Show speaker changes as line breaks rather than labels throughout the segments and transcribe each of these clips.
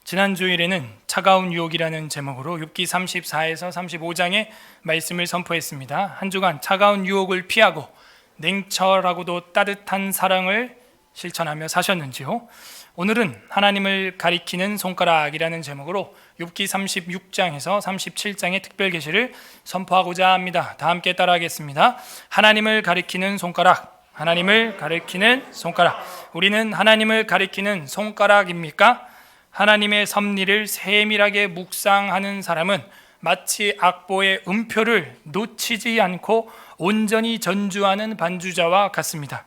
지난 주일에는 차가운 유혹이라는 제목으로 욥기 34에서 35장의 말씀을 선포했습니다. 한 주간 차가운 유혹을 피하고 냉철하고도 따뜻한 사랑을 실천하며 사셨는지요? 오늘은 하나님을 가리키는 손가락이라는 제목으로 욥기 36장에서 37장의 특별 계시를 선포하고자 합니다. 다 함께 따라하겠습니다. 하나님을 가리키는 손가락, 하나님을 가리키는 손가락. 우리는 하나님을 가리키는 손가락입니까? 하나님의 섭리를 세밀하게 묵상하는 사람은 마치 악보의 음표를 놓치지 않고 온전히 전주하는 반주자와 같습니다.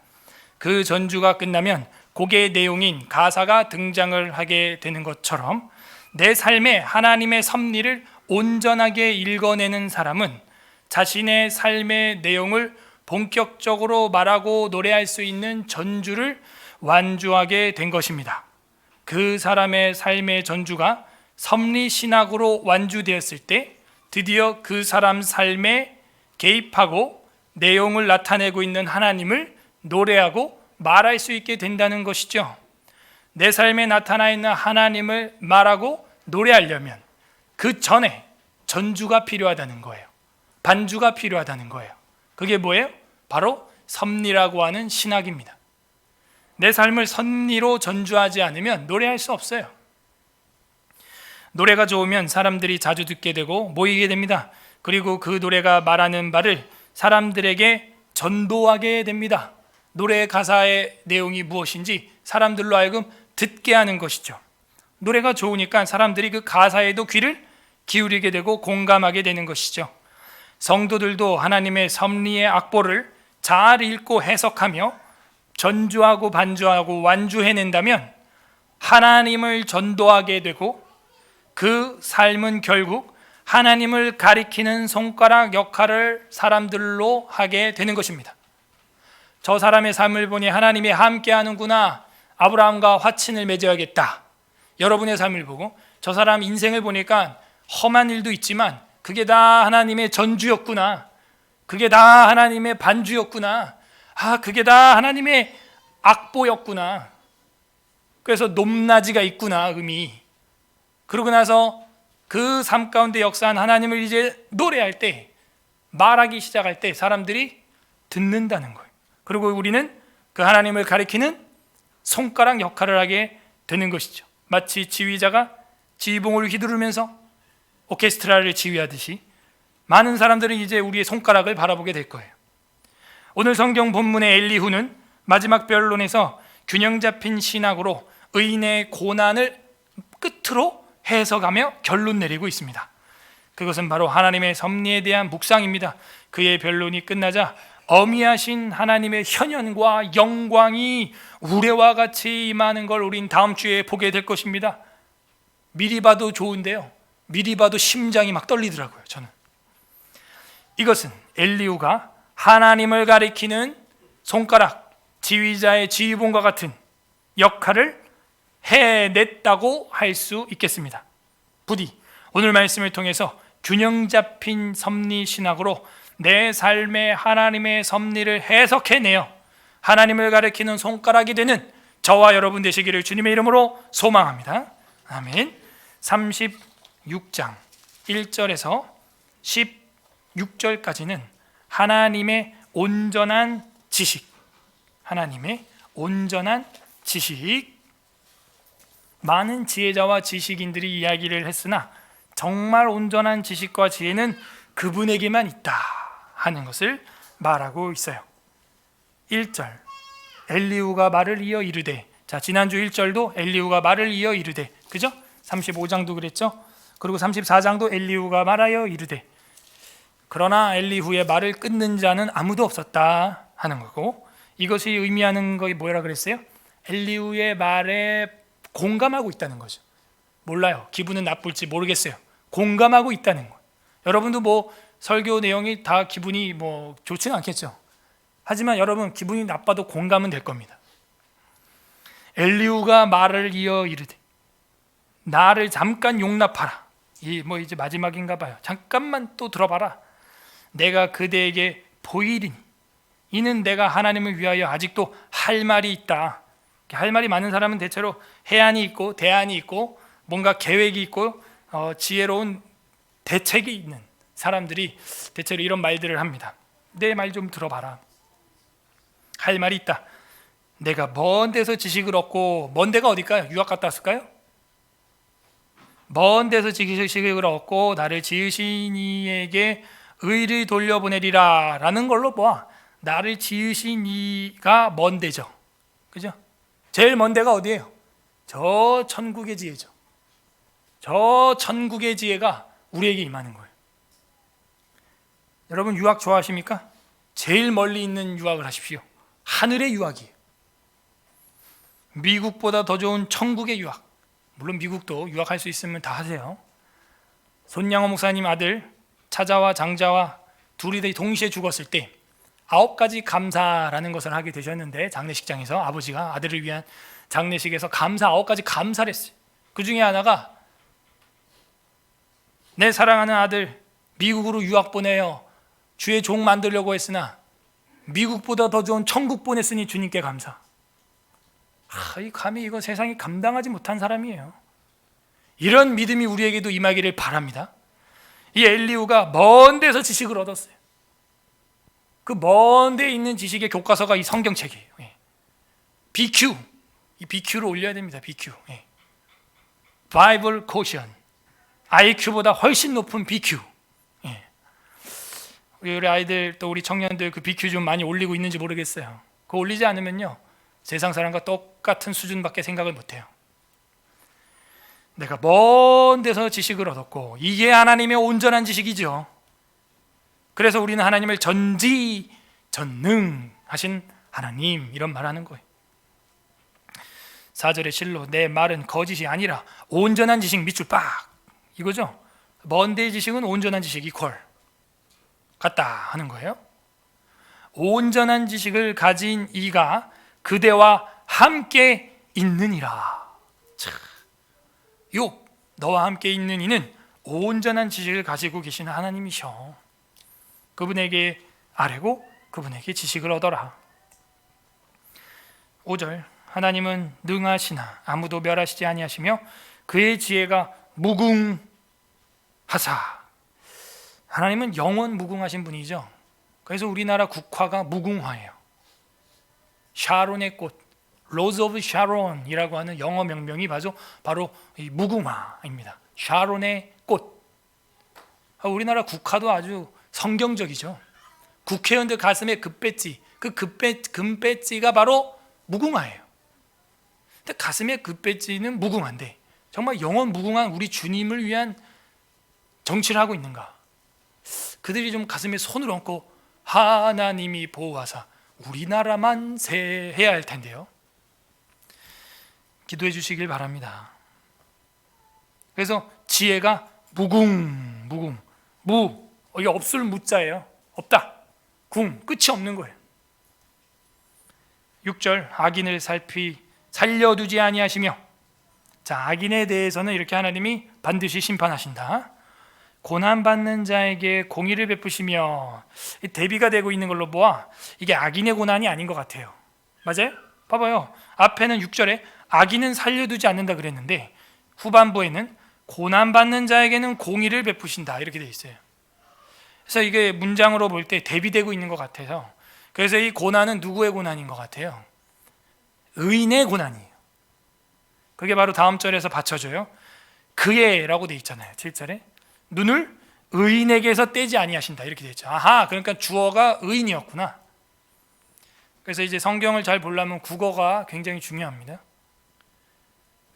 그 전주가 끝나면 곡의 내용인 가사가 등장을 하게 되는 것처럼 내 삶에 하나님의 섭리를 온전하게 읽어내는 사람은 자신의 삶의 내용을 본격적으로 말하고 노래할 수 있는 전주를 완주하게 된 것입니다. 그 사람의 삶의 전주가 섭리신학으로 완주되었을 때 드디어 그 사람 삶에 개입하고 내용을 나타내고 있는 하나님을 노래하고 말할 수 있게 된다는 것이죠. 내 삶에 나타나 있는 하나님을 말하고 노래하려면 그 전에 전주가 필요하다는 거예요. 반주가 필요하다는 거예요. 그게 뭐예요? 바로 섭리라고 하는 신학입니다. 내 삶을 섭리로 전주하지 않으면 노래할 수 없어요. 노래가 좋으면 사람들이 자주 듣게 되고 모이게 됩니다. 그리고 그 노래가 말하는 바를 사람들에게 전도하게 됩니다. 노래 가사의 내용이 무엇인지 사람들로 하여금 듣게 하는 것이죠. 노래가 좋으니까 사람들이 그 가사에도 귀를 기울이게 되고 공감하게 되는 것이죠. 성도들도 하나님의 섭리의 악보를 잘 읽고 해석하며 전주하고 반주하고 완주해낸다면 하나님을 전도하게 되고 그 삶은 결국 하나님을 가리키는 손가락 역할을 사람들로 하게 되는 것입니다. 저 사람의 삶을 보니 하나님이 함께 하는구나. 아브라함과 화친을 맺어야겠다. 여러분의 삶을 보고 저 사람 인생을 보니까 험한 일도 있지만 그게 다 하나님의 전주였구나. 그게 다 하나님의 반주였구나. 그게 다 하나님의 악보였구나. 그래서 높낮이가 있구나, 의미. 그러고 나서 그 삶 가운데 역사한 하나님을 이제 노래할 때, 말하기 시작할 때 사람들이 듣는다는 거예요. 그리고 우리는 그 하나님을 가리키는 손가락 역할을 하게 되는 것이죠. 마치 지휘자가 지휘봉을 휘두르면서 오케스트라를 지휘하듯이 많은 사람들은 이제 우리의 손가락을 바라보게 될 거예요. 오늘 성경 본문의 엘리후는 마지막 변론에서 균형 잡힌 신학으로 의인의 고난을 끝으로 해석하며 결론 내리고 있습니다. 그것은 바로 하나님의 섭리에 대한 묵상입니다. 그의 변론이 끝나자 어미하신 하나님의 현현과 영광이 우레와 같이 임하는 걸 우린 다음 주에 보게 될 것입니다. 미리 봐도 좋은데요, 미리 봐도 심장이 막 떨리더라고요. 저는 이것은 엘리후가 하나님을 가리키는 손가락, 지휘자의 지휘봉과 같은 역할을 해냈다고 할 수 있겠습니다. 부디 오늘 말씀을 통해서 균형 잡힌 섭리 신학으로 내 삶의 하나님의 섭리를 해석해내어 하나님을 가리키는 손가락이 되는 저와 여러분 되시기를 주님의 이름으로 소망합니다. 아멘. 36장 1절에서 16절까지는 하나님의 온전한 지식, 하나님의 온전한 지식. 많은 지혜자와 지식인들이 이야기를 했으나 정말 온전한 지식과 지혜는 그분에게만 있다 하는 것을 말하고 있어요. 1절 엘리후가 말을 이어 이르되, 자 지난주 1절도 엘리후가 말을 이어 이르되, 그죠? 35장도 그랬죠? 그리고 34장도 엘리후가 말하여 이르되, 그러나 엘리후의 말을 끊는 자는 아무도 없었다 하는 거고, 이것이 의미하는 것이 뭐라 그랬어요? 엘리후의 말에 공감하고 있다는 거죠. 몰라요. 기분은 나쁠지 모르겠어요. 공감하고 있다는 거예요. 여러분도 뭐 설교 내용이 다 기분이 뭐 좋지는 않겠죠. 하지만 여러분 기분이 나빠도 공감은 될 겁니다. 엘리후가 말을 이어 이르되, 나를 잠깐 용납하라. 이제 마지막인가 봐요. 잠깐만 또 들어봐라. 내가 그대에게 보이리니 이는 내가 하나님을 위하여 아직도 할 말이 있다. 할 말이 많은 사람은 대체로 해안이 있고 대안이 있고 뭔가 계획이 있고 지혜로운 대책이 있는 사람들이 대체로 이런 말들을 합니다. 내 말 좀 들어봐라. 할 말이 있다. 내가 먼 데서 지식을 얻고, 먼 데가 어딜까요? 유학 갔다 왔을까요? 먼 데서 지식을 얻고 나를 지으신 이에게 의를 돌려보내리라 라는 걸로 보아 나를 지으신 이가 먼 데죠. 그죠? 제일 먼 데가 어디예요? 저 천국의 지혜죠. 저 천국의 지혜가 우리에게 임하는 거예요. 여러분 유학 좋아하십니까? 제일 멀리 있는 유학을 하십시오. 하늘의 유학이에요. 미국보다 더 좋은 천국의 유학. 물론 미국도 유학할 수 있으면 다 하세요. 손양호 목사님 아들 차자와 장자와 둘이 동시에 죽었을 때 9가지 감사라는 것을 하게 되셨는데, 장례식장에서 아버지가 아들을 위한 장례식에서 9가지 감사를 했어요. 그 중에 하나가 내 사랑하는 아들 미국으로 유학 보내요. 주의 종 만들려고 했으나 미국보다 더 좋은 천국 보냈으니 주님께 감사. 이 감히 이거 세상이 감당하지 못한 사람이에요. 이런 믿음이 우리에게도 임하기를 바랍니다. 이 엘리후가 먼 데서 지식을 얻었어요. 그 먼 데에 있는 지식의 교과서가 이 성경책이에요. BQ, 이 BQ를 올려야 됩니다. BQ, Bible Quotient, IQ보다 훨씬 높은 BQ. 우리 아이들 또 우리 청년들 그 BQ 좀 많이 올리고 있는지 모르겠어요. 그거 올리지 않으면요 세상 사람과 똑같은 수준밖에 생각을 못해요. 내가 먼 데서 지식을 얻었고, 이게 하나님의 온전한 지식이죠. 그래서 우리는 하나님을 전지전능하신 하나님 이런 말하는 거예요. 4절의 실로 내 말은 거짓이 아니라 온전한 지식 밑줄 빡, 이거죠. 먼 데의 지식은 온전한 지식 이퀄 같다 하는 거예요. 온전한 지식을 가진 이가 그대와 함께 있느니라. 욥, 너와 함께 있는 이는 온전한 지식을 가지고 계시는 하나님이셔. 그분에게 아뢰고 그분에게 지식을 얻어라. 5절, 하나님은 능하시나 아무도 멸하시지 아니하시며 그의 지혜가 무궁하사. 하나님은 영원 무궁하신 분이죠. 그래서 우리나라 국화가 무궁화예요. 샤론의 꽃, 로즈 오브 샤론이라고 하는 영어 명명이 바로 이 무궁화입니다. 샤론의 꽃. 우리나라 국화도 아주 성경적이죠. 국회의원들 가슴에 금배지, 그 금배지가 바로 무궁화예요. 근데 가슴에 금배지는 무궁화인데 정말 영원 무궁한 우리 주님을 위한 정치를 하고 있는가? 그들이 좀 가슴에 손을 얹고 하나님이 보호하사 우리나라만 세해야 할 텐데요. 기도해 주시길 바랍니다. 그래서 지혜가 무궁, 이게 없을 무자예요. 없다. 궁, 끝이 없는 거예요. 6절, 악인을 살려두지 아니하시며. 자, 악인에 대해서는 이렇게 하나님이 반드시 심판하신다. 고난받는 자에게 공의를 베푸시며. 대비가 되고 있는 걸로 보아 이게 악인의 고난이 아닌 것 같아요. 맞아요? 봐봐요. 앞에는 6절에 악인은 살려두지 않는다 그랬는데 후반부에는 고난받는 자에게는 공의를 베푸신다 이렇게 되어 있어요. 그래서 이게 문장으로 볼 때 대비되고 있는 것 같아서, 그래서 이 고난은 누구의 고난인 것 같아요? 의인의 고난이에요. 그게 바로 다음 절에서 받쳐줘요. 그의 라고 되어 있잖아요. 7절에 눈을 의인에게서 떼지 아니하신다 이렇게 되어 있죠. 아하, 그러니까 주어가 의인이었구나. 그래서 이제 성경을 잘 보려면 국어가 굉장히 중요합니다.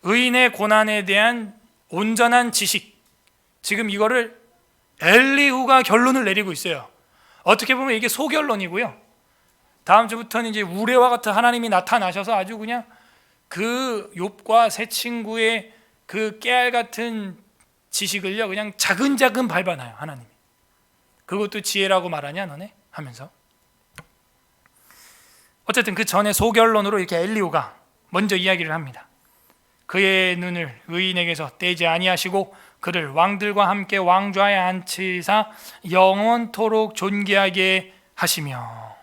의인의 고난에 대한 온전한 지식, 지금 이거를 엘리후가 결론을 내리고 있어요. 어떻게 보면 이게 소결론이고요. 다음 주부터는 이제 우레와 같은 하나님이 나타나셔서 아주 그냥 그 욥과 세 친구의 그 깨알 같은 지식을요 그냥 자근자근 밟아놔요. 하나님이. 그것도 지혜라고 말하냐 너네? 하면서. 어쨌든 그 전에 소결론으로 이렇게 엘리후가 먼저 이야기를 합니다. 그의 눈을 의인에게서 떼지 아니하시고 그를 왕들과 함께 왕좌에 앉히사 영원토록 존귀하게 하시며.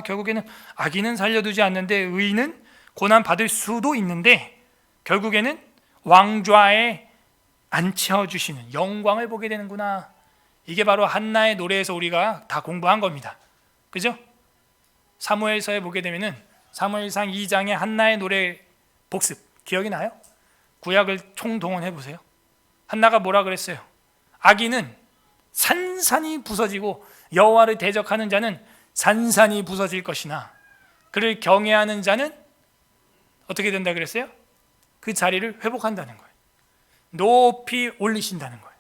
결국에는 악인은 살려두지 않는데 의인은 고난 받을 수도 있는데 결국에는 왕좌에 앉혀주시는 영광을 보게 되는구나. 이게 바로 한나의 노래에서 우리가 다 공부한 겁니다. 그죠? 사무엘서에 보게 되면은 사무엘상 2장의 한나의 노래 복습 기억이 나요? 구약을 총동원해 보세요. 한나가 뭐라 그랬어요? 악인은 산산이 부서지고 여호와를 대적하는 자는 산산이 부서질 것이나 그를 경외하는 자는 어떻게 된다 그랬어요? 그 자리를 회복한다는 거예요. 높이 올리신다는 거예요.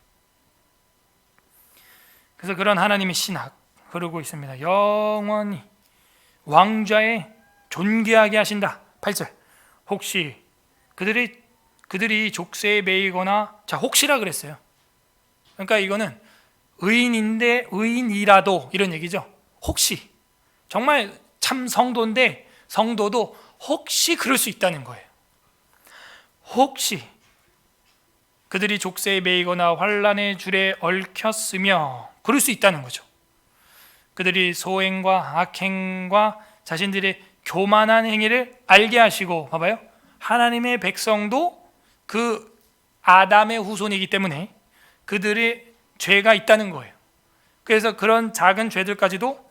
그래서 그런 하나님의 신학 흐르고 있습니다. 영원히 왕좌에 존귀하게 하신다. 8절. 혹시 그들이 족쇄에 매이거나, 자, 혹시라 그랬어요. 그러니까 이거는 의인인데 의인이라도 이런 얘기죠. 혹시 정말 참 성도인데 성도도 혹시 그럴 수 있다는 거예요. 혹시 그들이 족쇄에 매이거나 환난의 줄에 얽혔으며 그럴 수 있다는 거죠. 그들이 소행과 악행과 자신들의 교만한 행위를 알게 하시고, 봐봐요, 하나님의 백성도 그 아담의 후손이기 때문에 그들의 죄가 있다는 거예요. 그래서 그런 작은 죄들까지도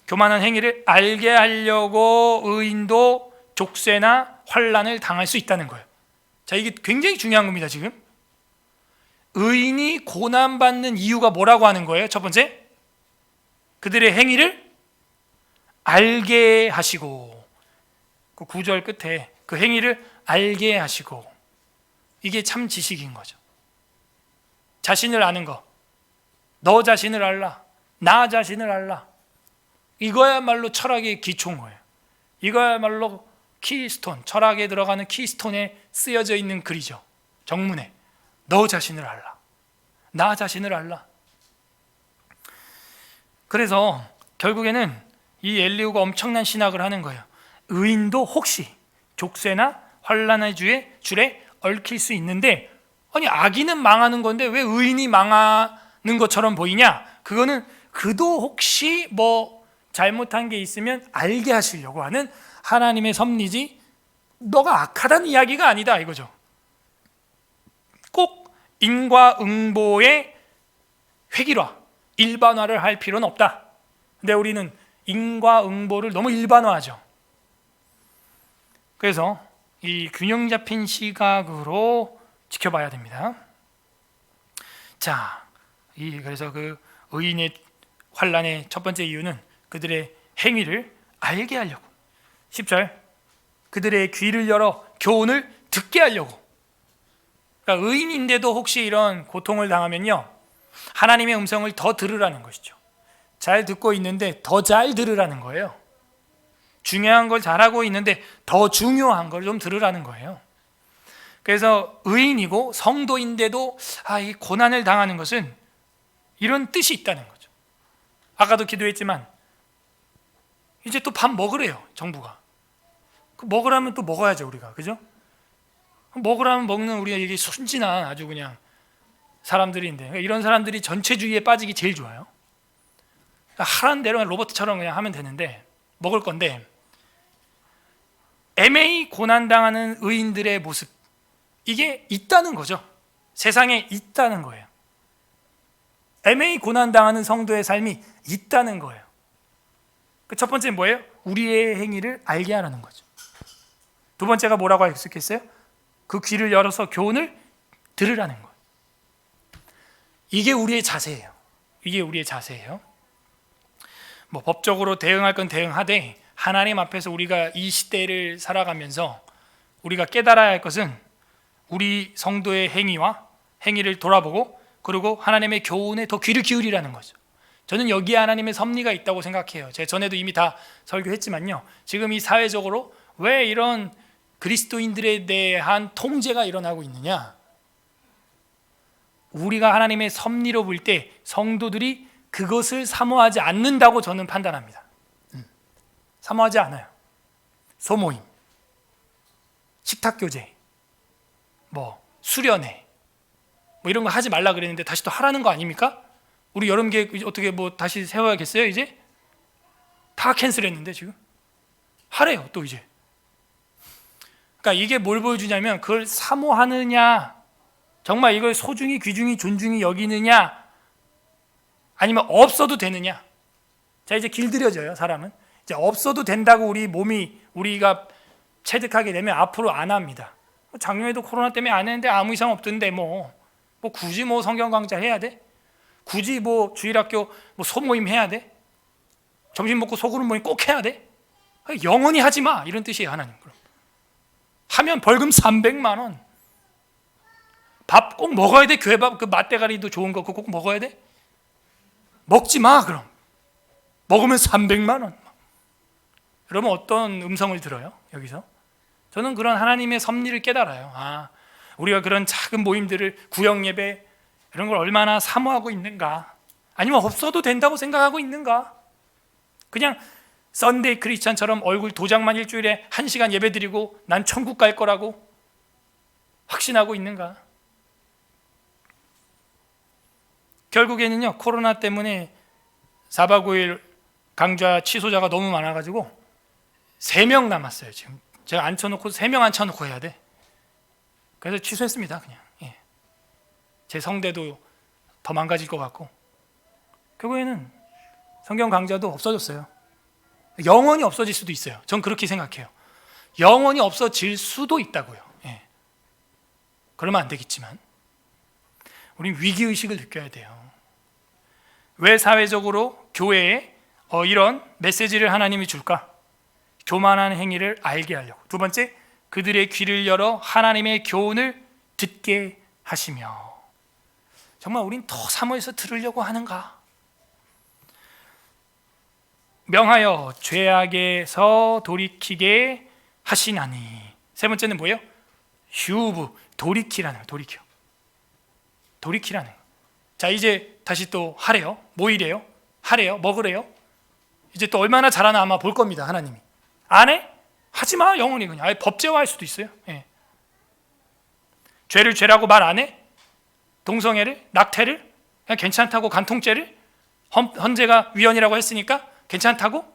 교만한 행위를 알게 하려고 의인도 족쇄나 환난을 당할 수 있다는 거예요. 자, 이게 굉장히 중요한 겁니다. 지금 의인이 고난받는 이유가 뭐라고 하는 거예요? 첫 번째, 그들의 행위를 알게 하시고, 그 9절 끝에 그 행위를 알게 하시고, 이게 참 지식인 거죠. 자신을 아는 거, 너 자신을 알라, 나 자신을 알라, 이거야말로 철학의 기초인 거예요. 이거야말로 키스톤, 철학에 들어가는 키스톤에 쓰여져 있는 글이죠. 정문에 너 자신을 알라, 나 자신을 알라. 그래서 결국에는 이 엘리후가 엄청난 신학을 하는 거예요. 의인도 혹시 족쇄나 환난의 줄에 얽힐 수 있는데, 아니 악인은 망하는 건데 왜 의인이 망하는 것처럼 보이냐? 그거는 그도 혹시 뭐 잘못한 게 있으면 알게 하시려고 하는 하나님의 섭리지, 너가 악하다는 이야기가 아니다 이거죠. 꼭 인과응보의 획일화, 일반화를 할 필요는 없다. 근데 우리는 인과응보를 너무 일반화하죠. 그래서 이 균형 잡힌 시각으로 지켜봐야 됩니다. 자, 그래서 그 의인의 환난의 첫 번째 이유는 그들의 행위를 알게 하려고. 10절, 그들의 귀를 열어 교훈을 듣게 하려고. 그러니까 의인인데도 혹시 이런 고통을 당하면요, 하나님의 음성을 더 들으라는 것이죠. 잘 듣고 있는데 더 잘 들으라는 거예요. 중요한 걸 잘하고 있는데 더 중요한 걸 좀 들으라는 거예요. 그래서 의인이고 성도인데도 이 고난을 당하는 것은 이런 뜻이 있다는 거죠. 아까도 기도했지만 이제 또 밥 먹으래요, 정부가. 먹으라면 또 먹어야죠, 우리가. 그죠? 먹으라면 먹는 우리가 이게 순진한 아주 그냥 사람들인데, 이런 사람들이 전체주의에 빠지기 제일 좋아요. 하라는 대로 로봇처럼 그냥 하면 되는데, 먹을 건데, 애매히 고난당하는 의인들의 모습, 이게 있다는 거죠. 세상에 있다는 거예요. 애매히 고난당하는 성도의 삶이 있다는 거예요. 그 첫 번째 뭐예요? 우리의 행위를 알게 하라는 거죠. 두 번째가 뭐라고 할 수 있겠어요? 그 귀를 열어서 교훈을 들으라는 거예요. 이게 우리의 자세예요. 이게 우리의 자세예요. 뭐 법적으로 대응할 건 대응하되, 하나님 앞에서 우리가 이 시대를 살아가면서 우리가 깨달아야 할 것은 우리 성도의 행위를 돌아보고, 그리고 하나님의 교훈에 더 귀를 기울이라는 거죠. 저는 여기에 하나님의 섭리가 있다고 생각해요. 제가 전에도 이미 다 설교했지만요, 지금 이 사회적으로 왜 이런 그리스도인들에 대한 통제가 일어나고 있느냐? 우리가 하나님의 섭리로 볼 때 성도들이 그것을 사모하지 않는다고 저는 판단합니다. 사모하지 않아요. 소모임, 식탁교제, 뭐 수련회, 뭐 이런 거 하지 말라 그랬는데 다시 또 하라는 거 아닙니까? 우리 여름 계획 어떻게 뭐 다시 세워야겠어요? 이제 다 캔슬했는데 지금 하래요 또 이제. 그러니까 이게 뭘 보여주냐면 그걸 사모하느냐, 정말 이걸 소중히 귀중히 존중히 여기느냐, 아니면 없어도 되느냐. 자, 이제 길들여져요. 사람은 이제 없어도 된다고 우리가 체득하게 되면 앞으로 안 합니다. 작년에도 코로나 때문에 안 했는데 아무 이상 없던데 뭐 굳이 성경 강좌 해야 돼? 굳이 주일학교 소모임 해야 돼? 점심 먹고 소그룹 모임 꼭 해야 돼? 영원히 하지 마, 이런 뜻이에요. 하나님. 그럼 하면 벌금 300만 원. 밥 꼭 먹어야 돼. 교회밥 그 맛대가리도 좋은 거 꼭 먹어야 돼? 먹지 마. 그럼 먹으면 300만 원. 여러분 어떤 음성을 들어요? 여기서 저는 그런 하나님의 섭리를 깨달아요. 우리가 그런 작은 모임들을, 구역 예배 이런 걸 얼마나 사모하고 있는가, 아니면 없어도 된다고 생각하고 있는가, 그냥 썬데이 크리스찬처럼 얼굴 도장만 일주일에 1시간 예배 드리고 난 천국 갈 거라고 확신하고 있는가. 결국에는요, 코로나 때문에 4박 5일 강좌 취소자가 너무 많아가지고 3명 남았어요. 지금 제가 앉혀놓고 3명 앉혀놓고 해야 돼. 그래서 취소했습니다. 그냥 제 성대도 더 망가질 것 같고, 결국에는 성경 강좌도 없어졌어요. 영원히 없어질 수도 있어요. 전 그렇게 생각해요. 영원히 없어질 수도 있다고요. 그러면 안 되겠지만 우린 위기의식을 느껴야 돼요. 왜 사회적으로 교회에 이런 메시지를 하나님이 줄까? 교만한 행위를 알게 하려고. 두 번째, 그들의 귀를 열어 하나님의 교훈을 듣게 하시며. 정말 우린 더 사모해서 들으려고 하는가? 명하여 죄악에서 돌이키게 하시나니. 세 번째는 뭐예요? 휴브, 돌이키라는 거예요. 돌이키라는 거예요. 자, 이제 다시 또 하래요. 뭐 이래요? 하래요? 먹으래요? 이제 또 얼마나 잘하나 아마 볼 겁니다. 하나님이. 안 해? 하지 마. 영원히 그냥. 아예 법제화할 수도 있어요. 죄를 죄라고 말 안 해? 동성애를, 낙태를 그냥 괜찮다고, 간통죄를 헌재가 위헌이라고 했으니까 괜찮다고?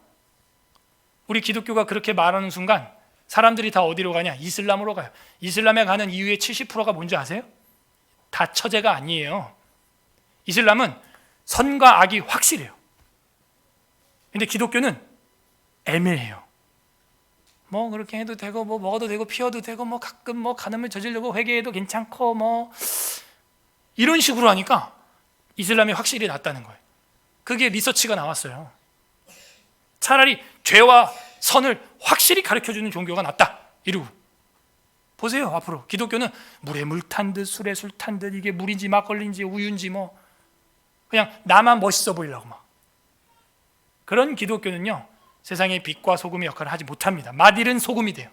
우리 기독교가 그렇게 말하는 순간 사람들이 다 어디로 가냐? 이슬람으로 가요. 이슬람에 가는 이유의 70%가 뭔지 아세요? 다 처제가 아니에요. 이슬람은 선과 악이 확실해요. 근데 기독교는 애매해요. 그렇게 해도 되고, 먹어도 되고, 피워도 되고, 가끔 간음을 저지르고 회개해도 괜찮고, 이런 식으로 하니까 이슬람이 확실히 낫다는 거예요. 그게 리서치가 나왔어요. 차라리 죄와 선을 확실히 가르쳐주는 종교가 낫다, 이러고. 보세요. 앞으로 기독교는 물에 물 탄 듯 술에 술 탄 듯, 이게 물인지 막걸리인지 우유인지 그냥 나만 멋있어 보이려고 그런 기독교는요, 세상의 빛과 소금의 역할을 하지 못합니다. 맛 잃은 소금이 돼요.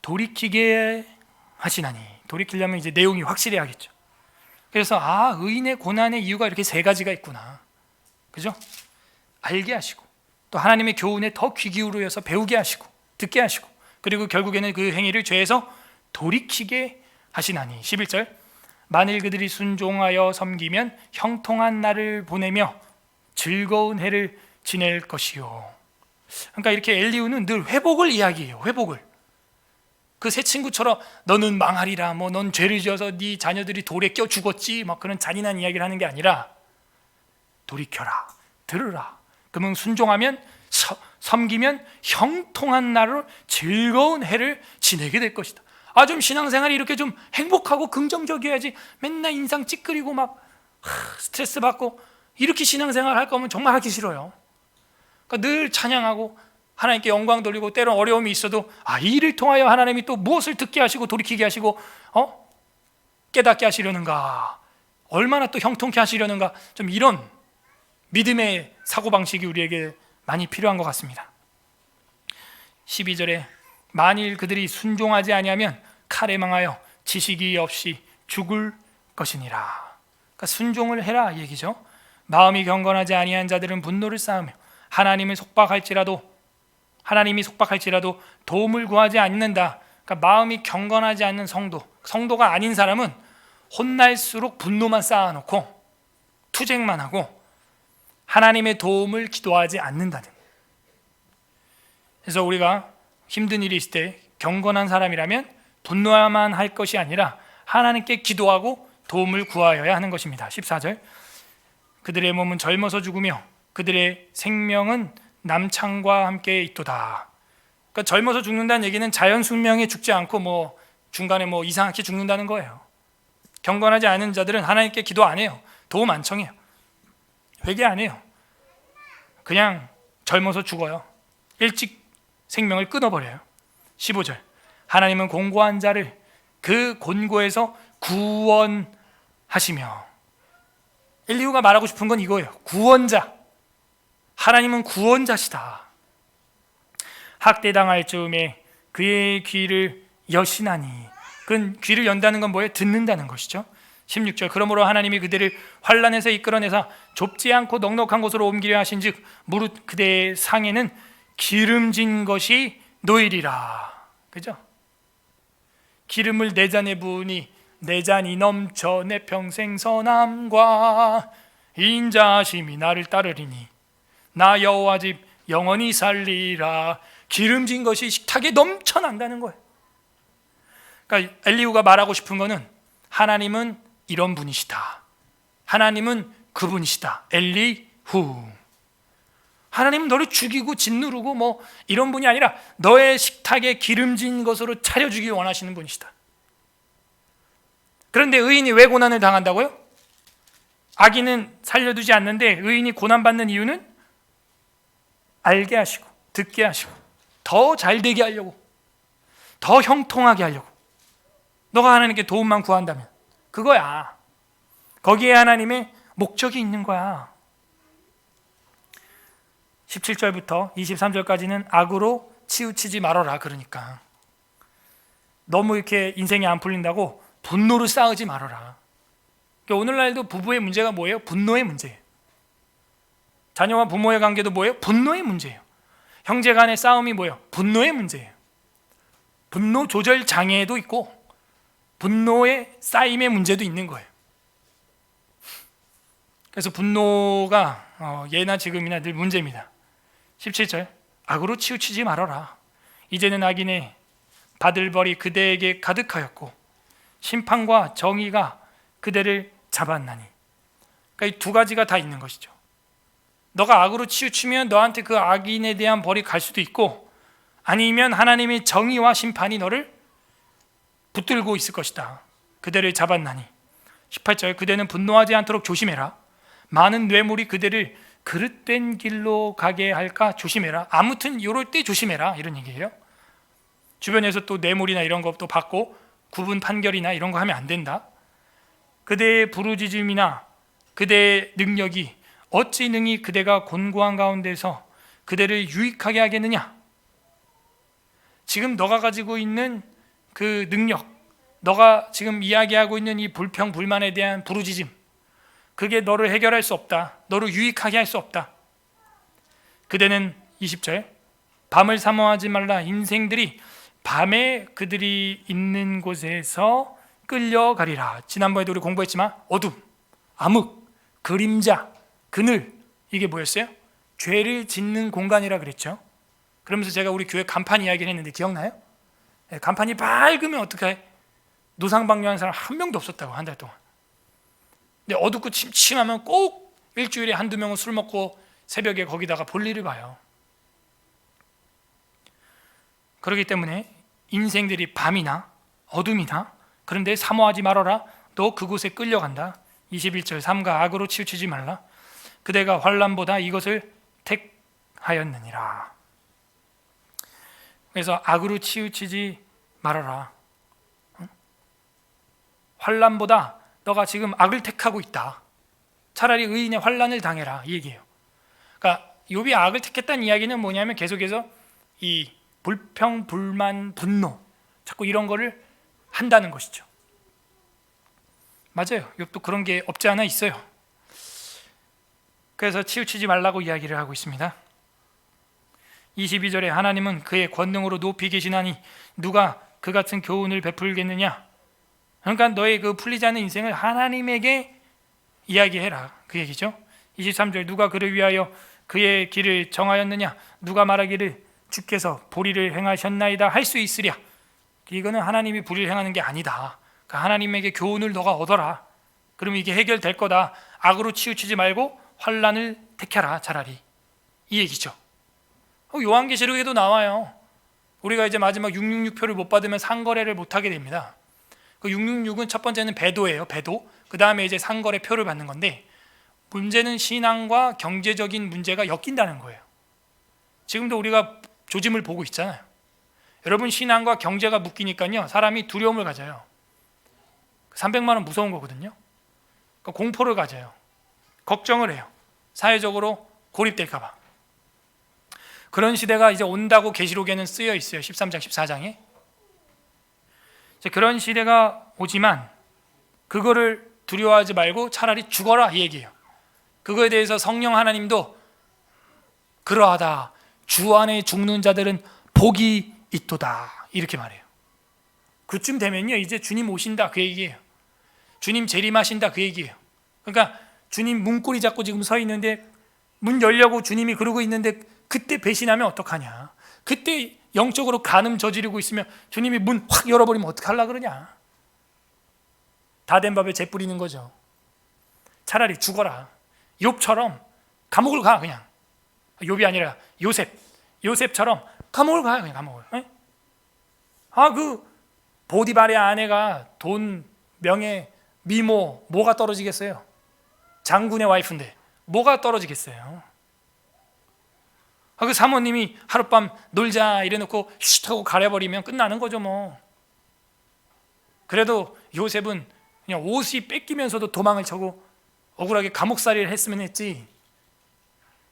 돌이키게 하시나니. 돌이키려면 이제 내용이 확실해야겠죠. 그래서 의인의 고난의 이유가 이렇게 3가지가 있구나, 그죠? 알게 하시고, 또 하나님의 교훈에 더 귀 기울여서 배우게 하시고, 듣게 하시고, 그리고 결국에는 그 행위를 죄에서 돌이키게 하시나니. 11절, 만일 그들이 순종하여 섬기면 형통한 날을 보내며 즐거운 해를 지낼 것이요. 그러니까 이렇게 엘리후는 늘 회복을 이야기해요. 회복을. 그 새 친구처럼 너는 망하리라, 넌 죄를 지어서 네 자녀들이 돌에 껴 죽었지, 그런 잔인한 이야기를 하는 게 아니라, 돌이켜라, 들으라. 그러면 순종하면, 섬기면 형통한 날을, 즐거운 해를 지내게 될 것이다. 좀 신앙생활이 이렇게 좀 행복하고 긍정적이어야지, 맨날 인상 찌끄리고 스트레스 받고 이렇게 신앙생활 할 거면 정말 하기 싫어요. 그러니까 늘 찬양하고 하나님께 영광 돌리고, 때론 어려움이 있어도 이 일을 통하여 하나님이 또 무엇을 듣게 하시고 돌이키게 하시고 깨닫게 하시려는가, 얼마나 또 형통케 하시려는가, 좀 이런 믿음의 사고방식이 우리에게 많이 필요한 것 같습니다. 12절에 만일 그들이 순종하지 아니하면 칼에 망하여 지식이 없이 죽을 것이니라. 그러니까 순종을 해라 얘기죠. 마음이 경건하지 아니한 자들은 분노를 쌓으며 하나님이 속박할지라도 도움을 구하지 않는다. 그러니까 마음이 경건하지 않는 성도가 아닌 사람은 혼날수록 분노만 쌓아놓고 투쟁만 하고 하나님의 도움을 기도하지 않는다는. 그래서 우리가 힘든 일이 있을 때 경건한 사람이라면 분노야만 할 것이 아니라 하나님께 기도하고 도움을 구하여야 하는 것입니다. 14절 그들의 몸은 젊어서 죽으며 그들의 생명은 남창과 함께 있도다. 그러니까 젊어서 죽는다는 얘기는 자연 숙명에 죽지 않고 중간에 이상하게 죽는다는 거예요. 경건하지 않은 자들은 하나님께 기도 안 해요. 도움 안 청해요. 회개 안 해요. 그냥 젊어서 죽어요. 일찍 생명을 끊어버려요. 15절 하나님은 곤고한 자를 그 곤고에서 구원하시며, 엘리후가 말하고 싶은 건 이거예요. 구원자. 하나님은 구원자시다. 학대당할 즈음에 그의 귀를 여시나니, 그건 귀를 연다는 건 뭐예요? 듣는다는 것이죠. 16절 그러므로 하나님이 그들을 환난에서 이끌어내사 좁지 않고 넉넉한 곳으로 옮기려 하신즉 무릇 그대의 상에는 기름진 것이 놓이리라. 그죠? 기름을 내 잔에 부으니 내 잔이 넘쳐 내 평생 선함과 인자하심이 나를 따르리니 나 여호와 집 영원히 살리라. 기름진 것이 식탁에 넘쳐난다는 거예요. 그러니까 엘리후가 말하고 싶은 거는 하나님은 이런 분이시다. 하나님은 그분이시다. 엘리후. 하나님은 너를 죽이고 짓누르고 이런 분이 아니라 너의 식탁에 기름진 것으로 차려주기 원하시는 분이시다. 그런데 의인이 왜 고난을 당한다고요? 악인은 살려두지 않는데 의인이 고난받는 이유는 알게 하시고 듣게 하시고 더 잘되게 하려고, 더 형통하게 하려고. 너가 하나님께 도움만 구한다면 그거야. 거기에 하나님의 목적이 있는 거야. 17절부터 23절까지는 악으로 치우치지 말아라. 그러니까 너무 이렇게 인생이 안 풀린다고 분노를 쌓지 말아라. 그러니까 오늘날도 부부의 문제가 뭐예요? 분노의 문제예요. 자녀와 부모의 관계도 뭐예요? 분노의 문제예요. 형제 간의 싸움이 뭐예요? 분노의 문제예요. 분노 조절 장애도 있고 분노의 쌓임의 문제도 있는 거예요. 그래서 분노가 예나 지금이나 늘 문제입니다. 17절 악으로 치우치지 말아라. 이제는 악인의 받을 벌이 그대에게 가득하였고 심판과 정의가 그대를 잡았나니. 그러니까 이 두 가지가 다 있는 것이죠. 너가 악으로 치우치면 너한테 그 악인에 대한 벌이 갈 수도 있고, 아니면 하나님의 정의와 심판이 너를 붙들고 있을 것이다. 그대를 잡았나니. 18절 그대는 분노하지 않도록 조심해라. 많은 뇌물이 그대를 그릇된 길로 가게 할까 조심해라. 아무튼 이럴 때 조심해라, 이런 얘기예요. 주변에서 또 뇌물이나 이런 것도 받고 구분 판결이나 이런 거 하면 안 된다. 그대의 부르짖음이나 그대의 능력이 어찌 능히 그대가 곤고한 가운데서 그대를 유익하게 하겠느냐. 지금 너가 가지고 있는 그 능력, 너가 지금 이야기하고 있는 이 불평 불만에 대한 부르짖음, 그게 너를 해결할 수 없다. 너를 유익하게 할 수 없다. 그대는 20절 밤을 사모하지 말라. 인생들이 밤에 그들이 있는 곳에서 끌려가리라. 지난번에도 우리 공부했지만 어둠, 암흑, 그림자, 그늘, 이게 뭐였어요? 죄를 짓는 공간이라 그랬죠. 그러면서 제가 우리 교회 간판 이야기를 했는데 기억나요? 간판이 밝으면 어떡해? 노상방뇨하는 사람 한 명도 없었다고, 한 달 동안. 근데 어둡고 침침하면 꼭 일주일에 한두 명은 술 먹고 새벽에 거기다가 볼일을 봐요. 그렇기 때문에 인생들이 밤이나 어둠이나 그런 데 사모하지 말아라. 너 그곳에 끌려간다. 21절 삼가 악으로 치우치지 말라. 그대가 환난보다 이것을 택하였느니라. 그래서 악으로 치우치지 말아라. 환난보다 너가 지금 악을 택하고 있다. 차라리 의인의 환난을 당해라, 이 얘기예요. 그러니까 욥이 악을 택했다는 이야기는 뭐냐면 계속해서 이 불평, 불만, 분노, 자꾸 이런 거를 한다는 것이죠. 맞아요. 욥도 그런 게 없지 않아 있어요. 그래서 치우치지 말라고 이야기를 하고 있습니다. 22절에 하나님은 그의 권능으로 높이 계시나니 누가 그 같은 교훈을 베풀겠느냐. 그러니까 너의 그 풀리지 않는 인생을 하나님에게 이야기해라, 그 얘기죠. 23절 누가 그를 위하여 그의 길을 정하였느냐. 누가 말하기를 주께서 불의를 행하셨나이다 할 수 있으랴. 이거는 하나님이 불의를 행하는 게 아니다. 그러니까 하나님에게 교훈을 너가 얻어라. 그러면 이게 해결될 거다. 악으로 치우치지 말고 환난을 택해라 차라리. 이 얘기죠. 요한계시록에도 나와요. 우리가 이제 마지막 666표를 못 받으면 상거래를 못 하게 됩니다. 그 666은 첫 번째는 배도예요. 배도. 그 다음에 이제 상거래 표를 받는 건데, 문제는 신앙과 경제적인 문제가 엮인다는 거예요. 지금도 우리가 조짐을 보고 있잖아요. 여러분, 신앙과 경제가 묶이니까요, 사람이 두려움을 가져요. 300만 원 무서운 거거든요. 그러니까 공포를 가져요. 걱정을 해요. 사회적으로 고립될까 봐. 그런 시대가 이제 온다고 계시록에는 쓰여 있어요. 13장, 14장에. 그런 시대가 오지만 그거를 두려워하지 말고 차라리 죽어라 이 얘기예요. 그거에 대해서 성령 하나님도 그러하다. 주 안에 죽는 자들은 복이 있도다. 이렇게 말해요. 그쯤 되면요, 이제 주님 오신다 그 얘기예요. 주님 재림하신다 그 얘기예요. 그러니까 주님 문고리 잡고 지금 서 있는데 문 열려고 주님이 그러고 있는데 그때 배신하면 어떡하냐. 그때 영적으로 간음 저지르고 있으면 주님이 문 확 열어버리면 어떡하려고 그러냐. 다 된 밥에 재 뿌리는 거죠. 차라리 죽어라. 욥처럼 감옥을 가. 그냥 욥이 아니라 요셉처럼 감옥을 가요. 그냥 감옥을. 그 보디발의 아내가 돈, 명예, 미모 뭐가 떨어지겠어요? 장군의 와이프인데 뭐가 떨어지겠어요? 그 사모님이 하룻밤 놀자 이래놓고 쉿 하고 가려버리면 끝나는 거죠 뭐. 그래도 요셉은 그냥 옷이 뺏기면서도 도망을 쳐고 억울하게 감옥살이를 했으면 했지,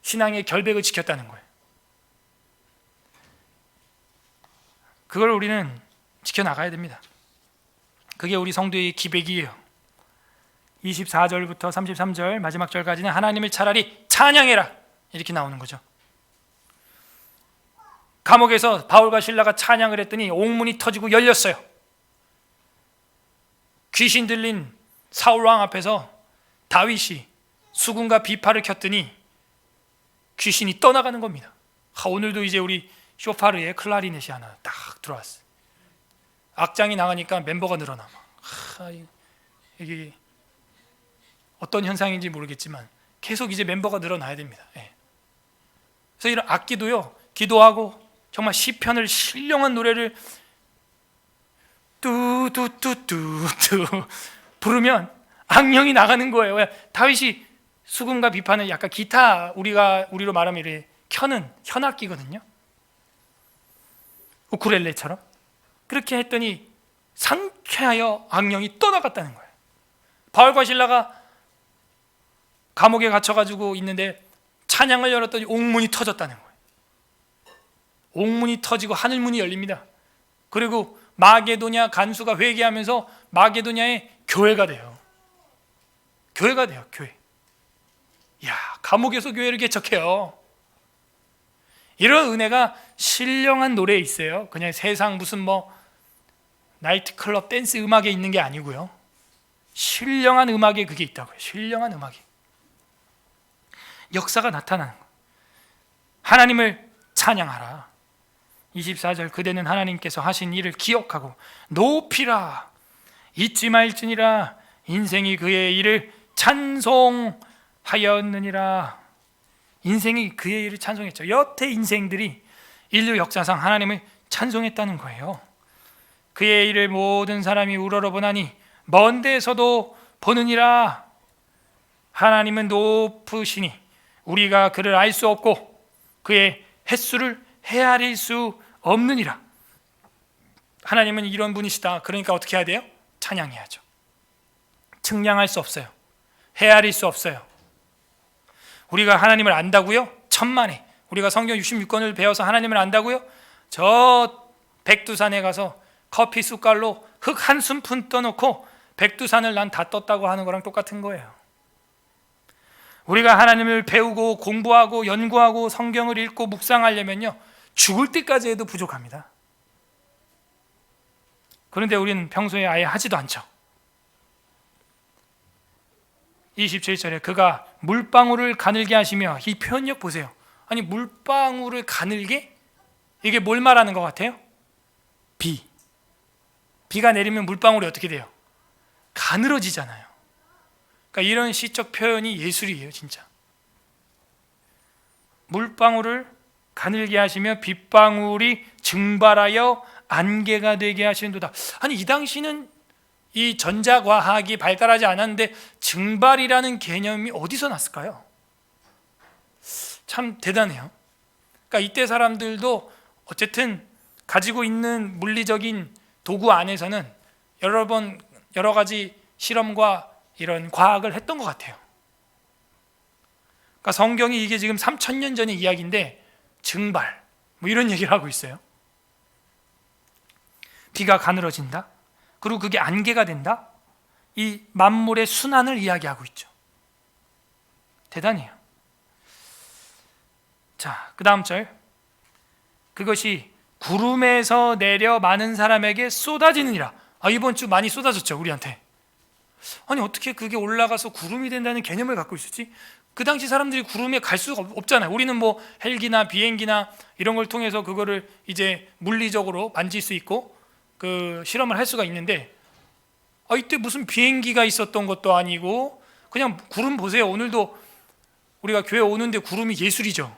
신앙의 결백을 지켰다는 거예요. 그걸 우리는 지켜나가야 됩니다. 그게 우리 성도의 기백이에요. 24절부터 33절 마지막 절까지는 하나님을 차라리 찬양해라 이렇게 나오는 거죠. 감옥에서 바울과 실라가 찬양을 했더니 옥문이 터지고 열렸어요. 귀신 들린 사울왕 앞에서 다윗이 수금과 비파를 켰더니 귀신이 떠나가는 겁니다. 오늘도 이제 우리 쇼파르에 클라리넷이 하나 딱 들어왔어요. 악장이 나가니까 멤버가 늘어나. 이게 어떤 현상인지 모르겠지만 계속 이제 멤버가 늘어나야 됩니다. 그래서 이런 악기도요, 기도하고 정말 시편을 신령한 노래를 뚜뚜뚜뚜뚜 부르면 악령이 나가는 거예요. 다윗이 수금과 비파는 약간 기타, 우리로 말하면 이렇게 켜는 현악기거든요. 우쿨렐레처럼. 그렇게 했더니 상쾌하여 악령이 떠나갔다는 거예요. 바울과 실라가 감옥에 갇혀가지고 있는데 찬양을 열었더니 옥문이 터졌다는 거예요. 옥문이 터지고 하늘문이 열립니다. 그리고 마게도냐 간수가 회개하면서 마게도냐의 교회가 돼요. 교회가 돼요. 교회. 야, 감옥에서 교회를 개척해요. 이런 은혜가 신령한 노래에 있어요. 그냥 세상 무슨 나이트클럽 댄스 음악에 있는 게 아니고요. 신령한 음악에 그게 있다고요. 신령한 음악에 역사가 나타나는 거예요. 하나님을 찬양하라. 24절 그대는 하나님께서 하신 일을 기억하고 높이라. 잊지 말지니라. 인생이 그의 일을 찬송하였느니라. 인생이 그의 일을 찬송했죠. 여태 인생들이 인류 역사상 하나님을 찬송했다는 거예요. 그의 일을 모든 사람이 우러러보나니 먼 데서도 보느니라. 하나님은 높으시니 우리가 그를 알 수 없고 그의 횟수를 헤아릴 수 없느니라. 하나님은 이런 분이시다. 그러니까 어떻게 해야 돼요? 찬양해야죠. 측량할 수 없어요. 헤아릴 수 없어요. 우리가 하나님을 안다고요? 천만에. 우리가 성경 66권을 배워서 하나님을 안다고요? 저 백두산에 가서 커피 숟갈로 흙 한 스푼 떠놓고 백두산을 난 다 떴다고 하는 거랑 똑같은 거예요. 우리가 하나님을 배우고 공부하고 연구하고 성경을 읽고 묵상하려면요, 죽을 때까지 해도 부족합니다. 그런데 우리는 평소에 아예 하지도 않죠. 27절에 그가 물방울을 가늘게 하시며, 이 표현력 보세요. 아니 물방울을 가늘게? 이게 뭘 말하는 것 같아요? 비가 내리면 물방울이 어떻게 돼요? 가늘어지잖아요. 그러니까 이런 시적 표현이 예술이에요, 진짜. 물방울을 가늘게 하시며 빗방울이 증발하여 안개가 되게 하시는도다. 아니, 이 당시는 이 전자과학이 발달하지 않았는데 증발이라는 개념이 어디서 났을까요? 참 대단해요. 그러니까 이때 사람들도 어쨌든 가지고 있는 물리적인 도구 안에서는 여러 가지 실험과 이런 과학을 했던 것 같아요. 그러니까 성경이 이게 지금 3000년 전의 이야기인데 증발 뭐 이런 얘기를 하고 있어요. 비가 가늘어진다. 그리고 그게 안개가 된다. 이 만물의 순환을 이야기하고 있죠. 대단해요. 자, 그 다음 절. 그것이 구름에서 내려 많은 사람에게 쏟아지느니라. 이번 주 많이 쏟아졌죠, 우리한테. 아니, 어떻게 그게 올라가서 구름이 된다는 개념을 갖고 있었지? 그 당시 사람들이 구름에 갈 수가 없잖아요. 우리는 뭐 헬기나 비행기나 이런 걸 통해서 그거를 이제 물리적으로 만질 수 있고 그 실험을 할 수가 있는데, 이때 무슨 비행기가 있었던 것도 아니고 그냥 구름 보세요. 오늘도 우리가 교회 오는데 구름이 예술이죠.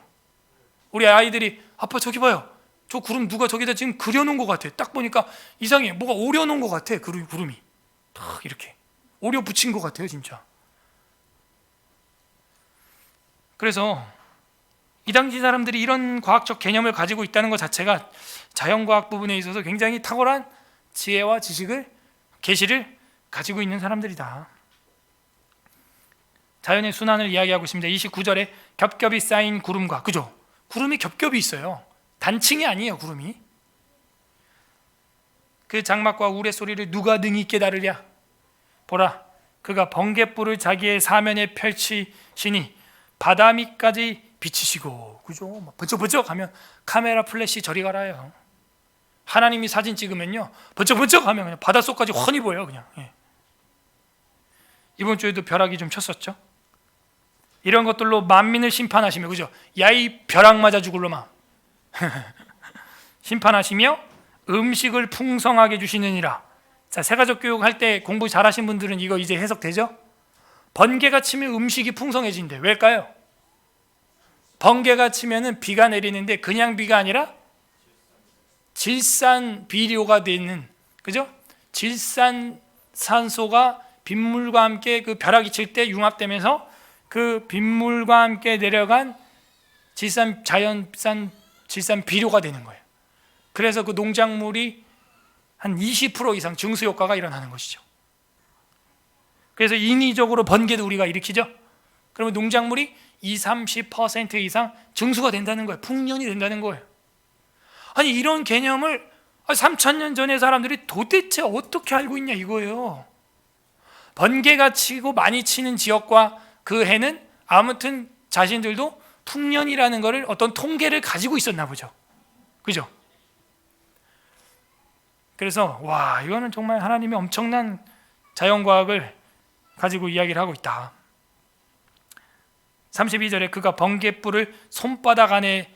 우리 아이들이 아빠 저기 봐요. 저 구름 누가 저기다 지금 그려놓은 것 같아. 딱 보니까 이상해. 뭐가 오려놓은 것 같아. 구름이 딱 이렇게 오려 붙인 것 같아요, 진짜. 그래서 이 당시 사람들이 이런 과학적 개념을 가지고 있다는 것 자체가 자연과학 부분에 있어서 굉장히 탁월한 지혜와 지식을, 계시를 가지고 있는 사람들이다. 자연의 순환을 이야기하고 있습니다. 29절에 겹겹이 쌓인 구름과, 그죠? 구름이 겹겹이 있어요. 단층이 아니에요, 구름이. 그 장막과 우레소리를 누가 능히 깨달으랴? 보라, 그가 번갯불을 자기의 사면에 펼치시니 바다 밑까지 비치시고, 그죠? 막 번쩍번쩍 하면 카메라 플래시 저리 가라요. 하나님이 사진 찍으면요, 번쩍번쩍 하면 그냥 바닷속까지 훤히 보여요, 그냥. 예. 이번 주에도 벼락이 좀 쳤었죠. 이런 것들로 만민을 심판하시며, 그죠? 야이 벼락 맞아 죽을 놈아. 심판하시며 음식을 풍성하게 주시느니라. 자, 새가족 교육 할 때 공부 잘하신 분들은 이거 이제 해석되죠? 번개가 치면 음식이 풍성해진대. 왜일까요? 번개가 치면은 비가 내리는데 그냥 비가 아니라 질산 비료가 되는, 그죠? 질산 산소가 빗물과 함께 그 벼락이 칠 때 융합되면서 그 빗물과 함께 내려간 자연산 질산 비료가 되는 거예요. 그래서 그 농작물이 한 20% 이상 증수 효과가 일어나는 것이죠. 그래서 인위적으로 번개도 우리가 일으키죠. 그러면 농작물이 20-30% 이상 증수가 된다는 거예요. 풍년이 된다는 거예요. 아니, 이런 개념을 3000년 전의 사람들이 도대체 어떻게 알고 있냐 이거예요. 번개가 치고 많이 치는 지역과 그 해는 아무튼 자신들도 풍년이라는 것을 어떤 통계를 가지고 있었나 보죠. 그죠? 그래서 와, 이거는 정말 하나님의 엄청난 자연과학을 가지고 이야기를 하고 있다. 32절에 그가 번갯불을 손바닥 안에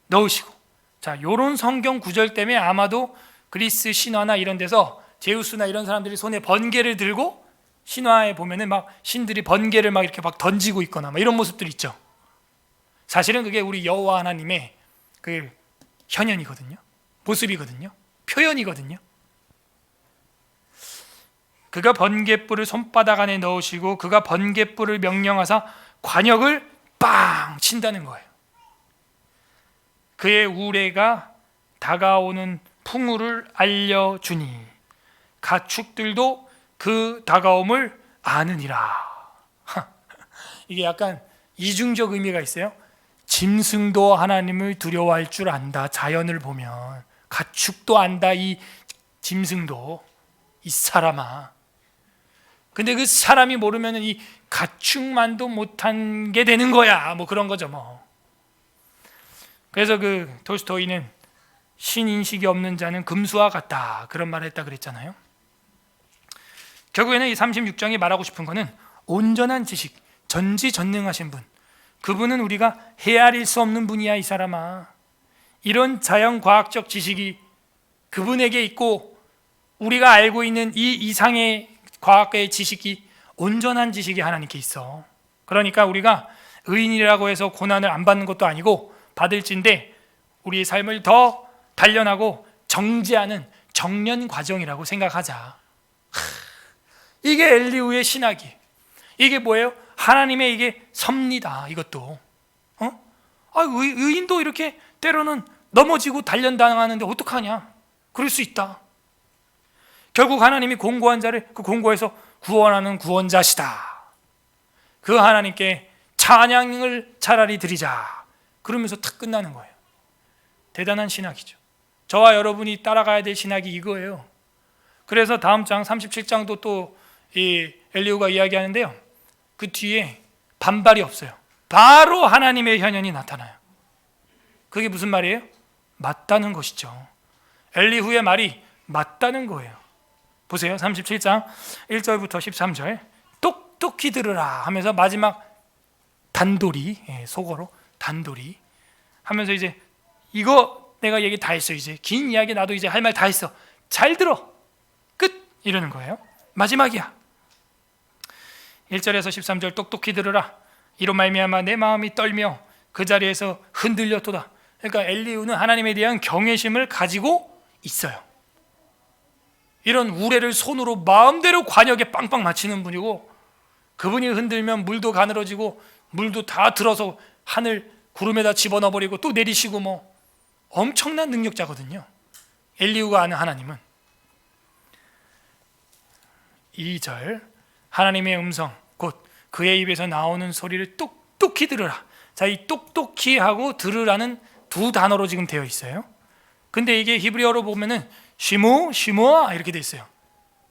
넣으시고, 자, 요런 성경 구절 때문에 아마도 그리스 신화나 이런 데서 제우스나 이런 사람들이 손에 번개를 들고, 신화에 보면은 막 신들이 번개를 막 이렇게 막 던지고 있거나 막 이런 모습들이 있죠. 사실은 그게 우리 여호와 하나님의 그 현현이거든요. 모습이거든요. 표현이거든요. 그가 번갯불을 손바닥 안에 넣으시고 그가 번갯불을 명령하사 관역을 빵 친다는 거예요. 그의 우레가 다가오는 풍우를 알려주니 가축들도 그 다가옴을 아느니라. 이게 약간 이중적 의미가 있어요. 짐승도 하나님을 두려워할 줄 안다. 자연을 보면 가축도 안다. 이 짐승도, 이 사람아. 근데 그 사람이 모르면 이 가축만도 못한 게 되는 거야. 뭐 그런 거죠, 뭐. 그래서 그 톨스토이는 신인식이 없는 자는 금수와 같다, 그런 말을 했다 그랬잖아요. 결국에는 이 36장이 말하고 싶은 거는 온전한 지식, 전지전능하신 분, 그분은 우리가 헤아릴 수 없는 분이야. 이 사람아, 이런 자연과학적 지식이 그분에게 있고 우리가 알고 있는 이 이상의 과학의 지식이 온전한 지식이 하나님께 있어. 그러니까 우리가 의인이라고 해서 고난을 안 받는 것도 아니고 받을진데 우리의 삶을 더 단련하고 정지하는 정련 과정이라고 생각하자. 이게 엘리후의 신학이. 이게 뭐예요? 하나님의 이게 섭니다. 이것도 의인도 이렇게 때로는 넘어지고 단련당하는데 어떡하냐? 그럴 수 있다. 결국 하나님이 공고한 자를 그 공고에서 구원하는 구원자시다. 그 하나님께 찬양을 차라리 드리자. 그러면서 탁 끝나는 거예요. 대단한 신학이죠. 저와 여러분이 따라가야 될 신학이 이거예요. 그래서 다음 장 37장도 또 이 엘리후가 이야기하는데요. 그 뒤에 반발이 없어요. 바로 하나님의 현현이 나타나요. 그게 무슨 말이에요? 맞다는 것이죠. 엘리후의 말이 맞다는 거예요. 보세요. 37장 1절부터 13절. 똑똑히 들으라 하면서 마지막 단도리, 속어로 단도리 하면서 이제 이거 내가 얘기 다 했어. 이제 긴 이야기 나도 이제 할 말 다 했어. 잘 들어. 끝. 이러는 거예요. 마지막이야. 1절에서 13절 똑똑히 들으라. 이로 말미암아 내 마음이 떨며 그 자리에서 흔들렸도다. 그러니까 엘리후는 하나님에 대한 경외심을 가지고 있어요. 이런 우레를 손으로 마음대로 관역에 빵빵 맞히는 분이고, 그분이 흔들면 물도 가늘어지고 물도 다 들어서 하늘 구름에다 집어넣어버리고 또 내리시고 뭐 엄청난 능력자거든요. 엘리후가 아는 하나님은. 2절 하나님의 음성 곧 그의 입에서 나오는 소리를 똑똑히 들으라. 자, 이 똑똑히 하고 들으라는 두 단어로 지금 되어 있어요. 근데 이게 히브리어로 보면은 쉬무, 쉬무아 이렇게 돼 있어요.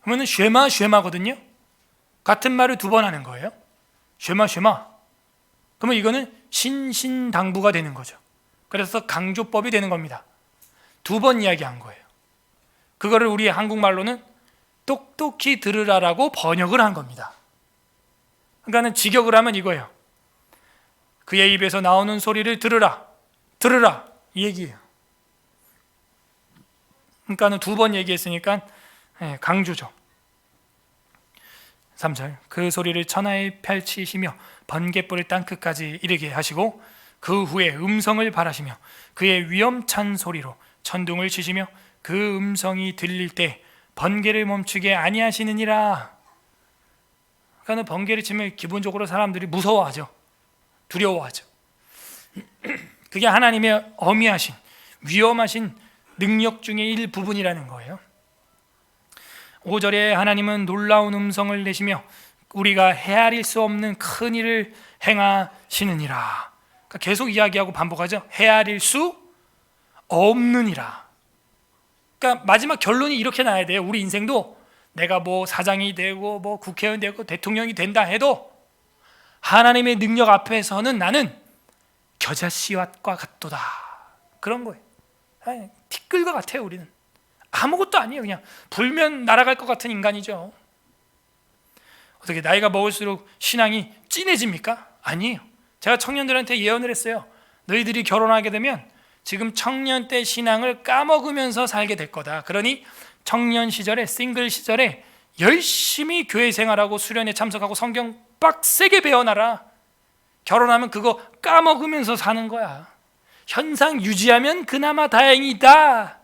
그러면은 쉐마, 쉐마거든요. 같은 말을 두 번 하는 거예요. 쉐마, 쉐마. 그러면 이거는 신신당부가 되는 거죠. 그래서 강조법이 되는 겁니다. 두 번 이야기한 거예요. 그거를 우리 한국말로는 똑똑히 들으라라고 번역을 한 겁니다. 그러니까 직역을 하면 이거예요. 그의 입에서 나오는 소리를 들으라. 들으라. 이 얘기예요. 그러니까 두 번 얘기했으니까 강조죠. 3절 그 소리를 천하에 펼치시며 번갯불을 땅끝까지 이르게 하시고 그 후에 음성을 발하시며 그의 위엄찬 소리로 천둥을 치시며 그 음성이 들릴 때 번개를 멈추게 아니하시느니라. 그러니까 번개를 치면 기본적으로 사람들이 무서워하죠. 두려워하죠. 그게 하나님의 어미하신 위엄하신 능력 중의 일부분이라는 거예요. 5절에 하나님은 놀라운 음성을 내시며 우리가 헤아릴 수 없는 큰 일을 행하시느니라. 그러니까 계속 이야기하고 반복하죠. 헤아릴 수 없느니라. 그러니까 마지막 결론이 이렇게 나야 돼요. 우리 인생도 내가 뭐 사장이 되고 뭐 국회의원 되고 대통령이 된다 해도 하나님의 능력 앞에서는 나는 겨자씨앗과 같도다. 그런 거예요. 티끌과 같아요. 우리는 아무것도 아니에요. 그냥 불면 날아갈 것 같은 인간이죠. 어떻게 나이가 먹을수록 신앙이 진해집니까? 아니에요. 제가 청년들한테 예언을 했어요. 너희들이 결혼하게 되면 지금 청년 때 신앙을 까먹으면서 살게 될 거다. 그러니 청년 시절에 싱글 시절에 열심히 교회 생활하고 수련회 참석하고 성경 빡세게 배워놔라. 결혼하면 그거 까먹으면서 사는 거야. 현상 유지하면 그나마 다행이다.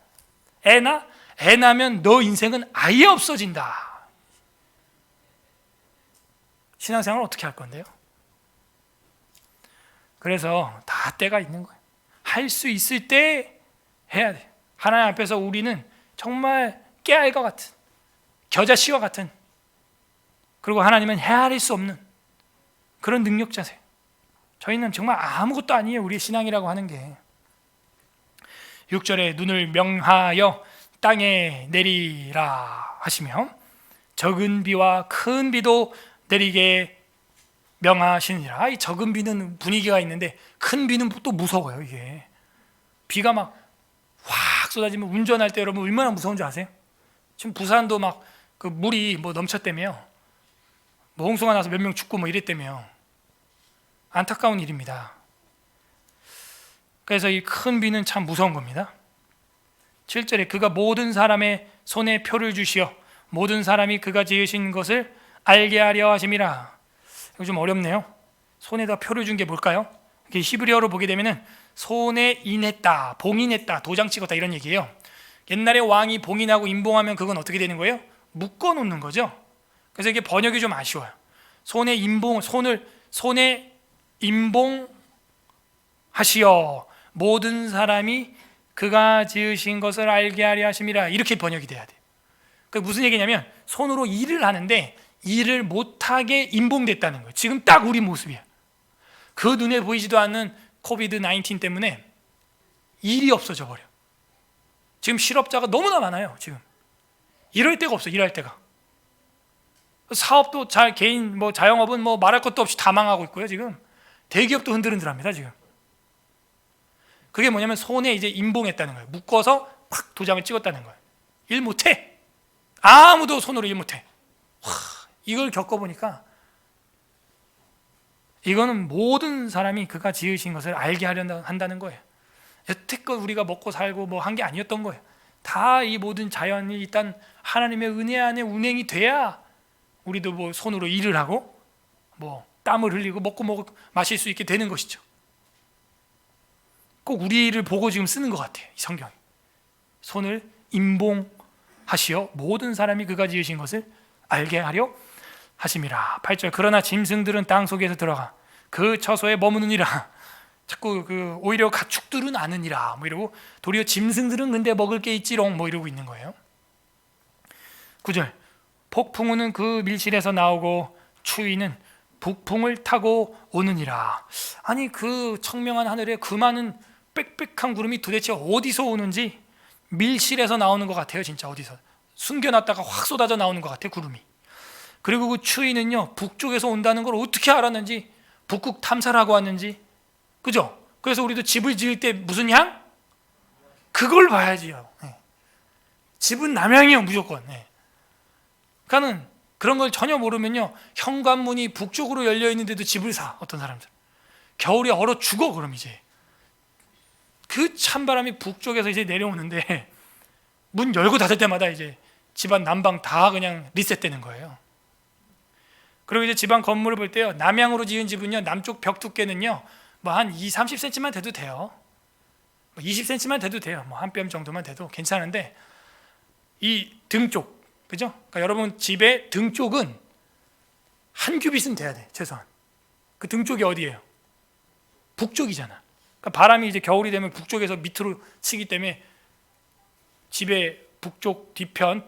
애 나면 너 인생은 아예 없어진다. 신앙생활 어떻게 할 건데요? 그래서 다 때가 있는 거예요. 할 수 있을 때 해야 돼. 하나님 앞에서 우리는 정말 깨알과 같은 겨자씨와 같은, 그리고 하나님은 헤아릴 수 없는 그런 능력자세요. 저희는 정말 아무것도 아니에요. 우리의 신앙이라고 하는 게. 6절에 눈을 명하여 땅에 내리라 하시며 적은 비와 큰 비도 내리게 명하시니라. 이 적은 비는 분위기가 있는데 큰 비는 또 무서워요. 이게 비가 막 확 쏟아지면 운전할 때 여러분 얼마나 무서운 줄 아세요? 지금 부산도 막 그 물이 뭐 넘쳤다며, 뭐 홍수가 나서 몇 명 죽고 뭐 이랬다며. 안타까운 일입니다. 그래서 이 큰 비는 참 무서운 겁니다. 7절에 그가 모든 사람의 손에 표를 주시어 모든 사람이 그가 지으신 것을 알게 하려 하심이라. 이거 좀 어렵네요. 손에다 표를 준 게 뭘까요? 히브리어로 보게 되면은 손에 인했다, 봉인했다, 도장 찍었다 이런 얘기예요. 옛날에 왕이 봉인하고 임봉하면 그건 어떻게 되는 거예요? 묶어 놓는 거죠. 그래서 이게 번역이 좀 아쉬워요. 손에 임봉하시어 모든 사람이 그가 지으신 것을 알게 하려 하심이라. 이렇게 번역이 돼야 돼요. 그 무슨 얘기냐면 손으로 일을 하는데 일을 못하게 임봉됐다는 거예요. 지금 딱 우리 모습이야. 그 눈에 보이지도 않는 코비드-19 때문에 일이 없어져 버려. 지금 실업자가 너무나 많아요. 지금 이럴 데가 없어. 일할 데가. 사업도 개인 자영업은 말할 것도 없이 다 망하고 있고요. 지금 대기업도 흔들흔들합니다. 지금 그게 뭐냐면 손에 이제 임봉했다는 거예요. 묶어서 팍 도장을 찍었다는 거예요. 일 못해. 아무도 손으로 일 못해. 이걸 겪어보니까 이거는 모든 사람이 그가 지으신 것을 알게 하려 한다는 거예요. 여태껏 우리가 먹고 살고 한 게 아니었던 거예요. 다 이 모든 자연이 일단 하나님의 은혜 안에 운행이 돼야 우리도 손으로 일을 하고 땀을 흘리고 먹고 마실 수 있게 되는 것이죠. 꼭 우리를 보고 지금 쓰는 것 같아요. 이 성경이. 손을 임봉하시어 모든 사람이 그가 지으신 것을 알게 하려 하심이라. 8절 그러나 짐승들은 땅 속에서 들어가 그 처소에 머무느니라. 자꾸 오히려 가축들은 아느니라 이러고 도리어 짐승들은 근데 먹을 게 있지롱 이러고 있는 거예요. 9절 폭풍우는 그 밀실에서 나오고 추위는 북풍을 타고 오느니라. 아니 그 청명한 하늘에 그 많은 빽빽한 구름이 도대체 어디서 오는지 밀실에서 나오는 것 같아요. 진짜 어디서 숨겨놨다가 확 쏟아져 나오는 것 같아요. 구름이. 그리고 그 추위는요 북쪽에서 온다는 걸 어떻게 알았는지 북극 탐사를 하고 왔는지, 그죠? 그래서 우리도 집을 지을 때 무슨 향? 그걸 봐야지요. 네. 집은 남향이요 무조건. 네. 그러니까는 그런 걸 전혀 모르면요 현관문이 북쪽으로 열려 있는데도 집을 사. 어떤 사람들 겨울에 얼어 죽어. 그럼 이제 그 찬바람이 북쪽에서 이제 내려오는데 문 열고 닫을 때마다 이제 집안 난방 다 그냥 리셋되는 거예요. 그리고 이제 집안 건물을 볼 때요 남향으로 지은 집은요 남쪽 벽 두께는요 한 20-30cm만 돼도 돼요. 20cm만 돼도 돼요. 한 뼘 정도만 돼도 괜찮은데 이 등 쪽, 그죠? 그러니까 여러분 집의 등 쪽은 한 큐빗은 돼야 돼. 최소한. 그 등 쪽이 어디예요? 북쪽이잖아. 그러니까 바람이 이제 겨울이 되면 북쪽에서 밑으로 치기 때문에 집의 북쪽 뒤편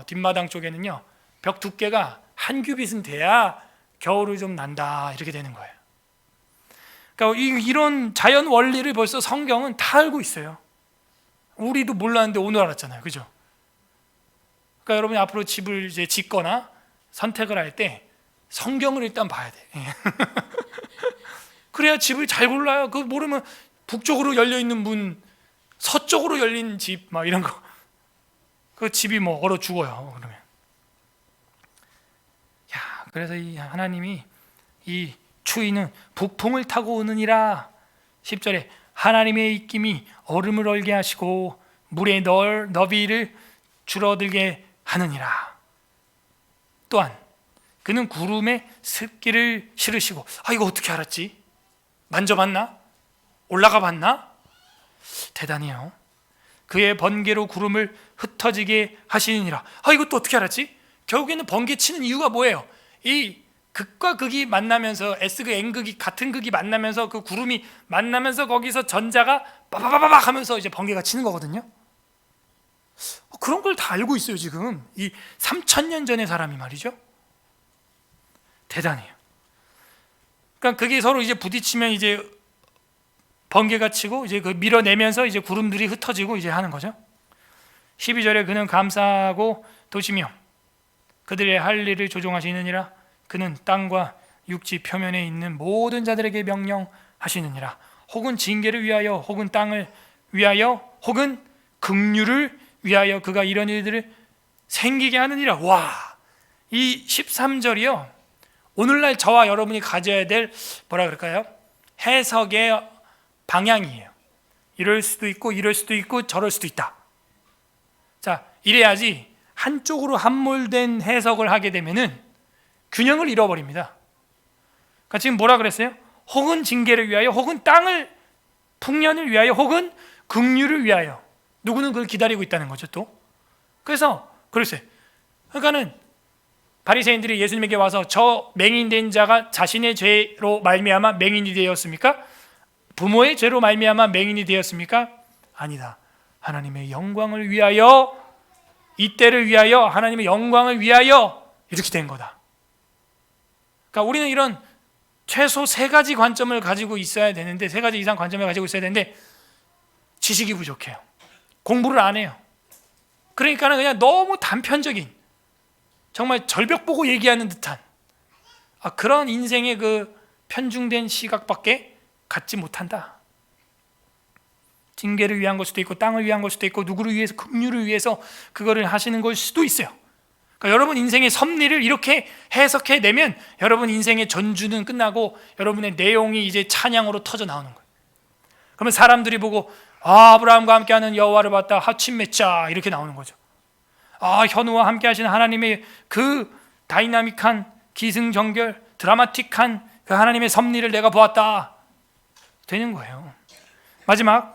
뒷마당 쪽에는요 벽 두께가 한 큐빗은 돼야 겨울을 좀 난다 이렇게 되는 거예요. 그러니까 이런 자연 원리를 벌써 성경은 다 알고 있어요. 우리도 몰랐는데 오늘 알았잖아요. 그죠? 그러니까 여러분이 앞으로 집을 이제 짓거나 선택을 할 때 성경을 일단 봐야 돼. 그래야 집을 잘 골라요. 그거 모르면 북쪽으로 열려 있는 문, 서쪽으로 열린 집 이런 거. 그 집이 얼어 죽어요. 그러면. 그래서 이 하나님이 이 추위는 북풍을 타고 오느니라. 10절에 하나님의 입김이 얼음을 얼게 하시고 물의 너비를 줄어들게 하느니라. 또한 그는 구름에 습기를 실으시고. 이거 어떻게 알았지? 만져봤나? 올라가 봤나? 대단해요. 그의 번개로 구름을 흩어지게 하시니라. 이것도 어떻게 알았지? 결국에는 번개 치는 이유가 뭐예요? 이 극과 극이 만나면서 S극, N극이 같은 극이 만나면서 그 구름이 만나면서 거기서 전자가 빠바바바박 하면서 이제 번개가 치는 거거든요. 그런 걸 다 알고 있어요. 지금 이 3000년 전의 사람이 말이죠. 대단해요. 그러니까 그게 서로 이제 부딪히면 이제 번개가 치고 이제 그 밀어내면서 이제 구름들이 흩어지고 이제 하는 거죠. 12절에 그는 감사하고 도시며 그들의 할 일을 조종하시느니라. 그는 땅과 육지 표면에 있는 모든 자들에게 명령하시느니라. 혹은 징계를 위하여, 혹은 땅을 위하여, 혹은 긍휼을 위하여 그가 이런 일들을 생기게 하느니라. 와, 이 13절이요 오늘날 저와 여러분이 가져야 될 뭐라 그럴까요? 해석의 방향이에요. 이럴 수도 있고 이럴 수도 있고 저럴 수도 있다. 자, 이래야지 한쪽으로 함몰된 해석을 하게 되면은 균형을 잃어버립니다. 그러니까 지금 뭐라 그랬어요? 혹은 징계를 위하여, 혹은 땅을 풍년을 위하여, 혹은 긍휼을 위하여. 누구는 그걸 기다리고 있다는 거죠. 또 그래서 그랬어요. 그러니까는 바리새인들이 예수님에게 와서 저 맹인된 자가 자신의 죄로 말미암아 맹인이 되었습니까? 부모의 죄로 말미암아 맹인이 되었습니까? 아니다. 하나님의 영광을 위하여, 이 때를 위하여, 하나님의 영광을 위하여 이렇게 된 거다. 그러니까 우리는 이런 최소 3가지 관점을 가지고 있어야 되는데, 3가지 이상 관점을 가지고 있어야 되는데 지식이 부족해요. 공부를 안 해요. 그러니까는 그냥 너무 단편적인, 정말 절벽 보고 얘기하는 듯한 그런 인생의 그 편중된 시각밖에 갖지 못한다. 징계를 위한 걸 수도 있고 땅을 위한 걸 수도 있고 누구를 위해서, 긍휼을 위해서 그거를 하시는 걸 수도 있어요. 그러니까 여러분 인생의 섭리를 이렇게 해석해내면 여러분 인생의 전주는 끝나고 여러분의 내용이 이제 찬양으로 터져 나오는 거예요. 그러면 사람들이 보고 아브라함과 함께하는 여호와를 봤다 하친 맺자 이렇게 나오는 거죠. 현우와 함께 하시는 하나님의 그 다이나믹한 기승전결 드라마틱한 그 하나님의 섭리를 내가 보았다 되는 거예요. 마지막은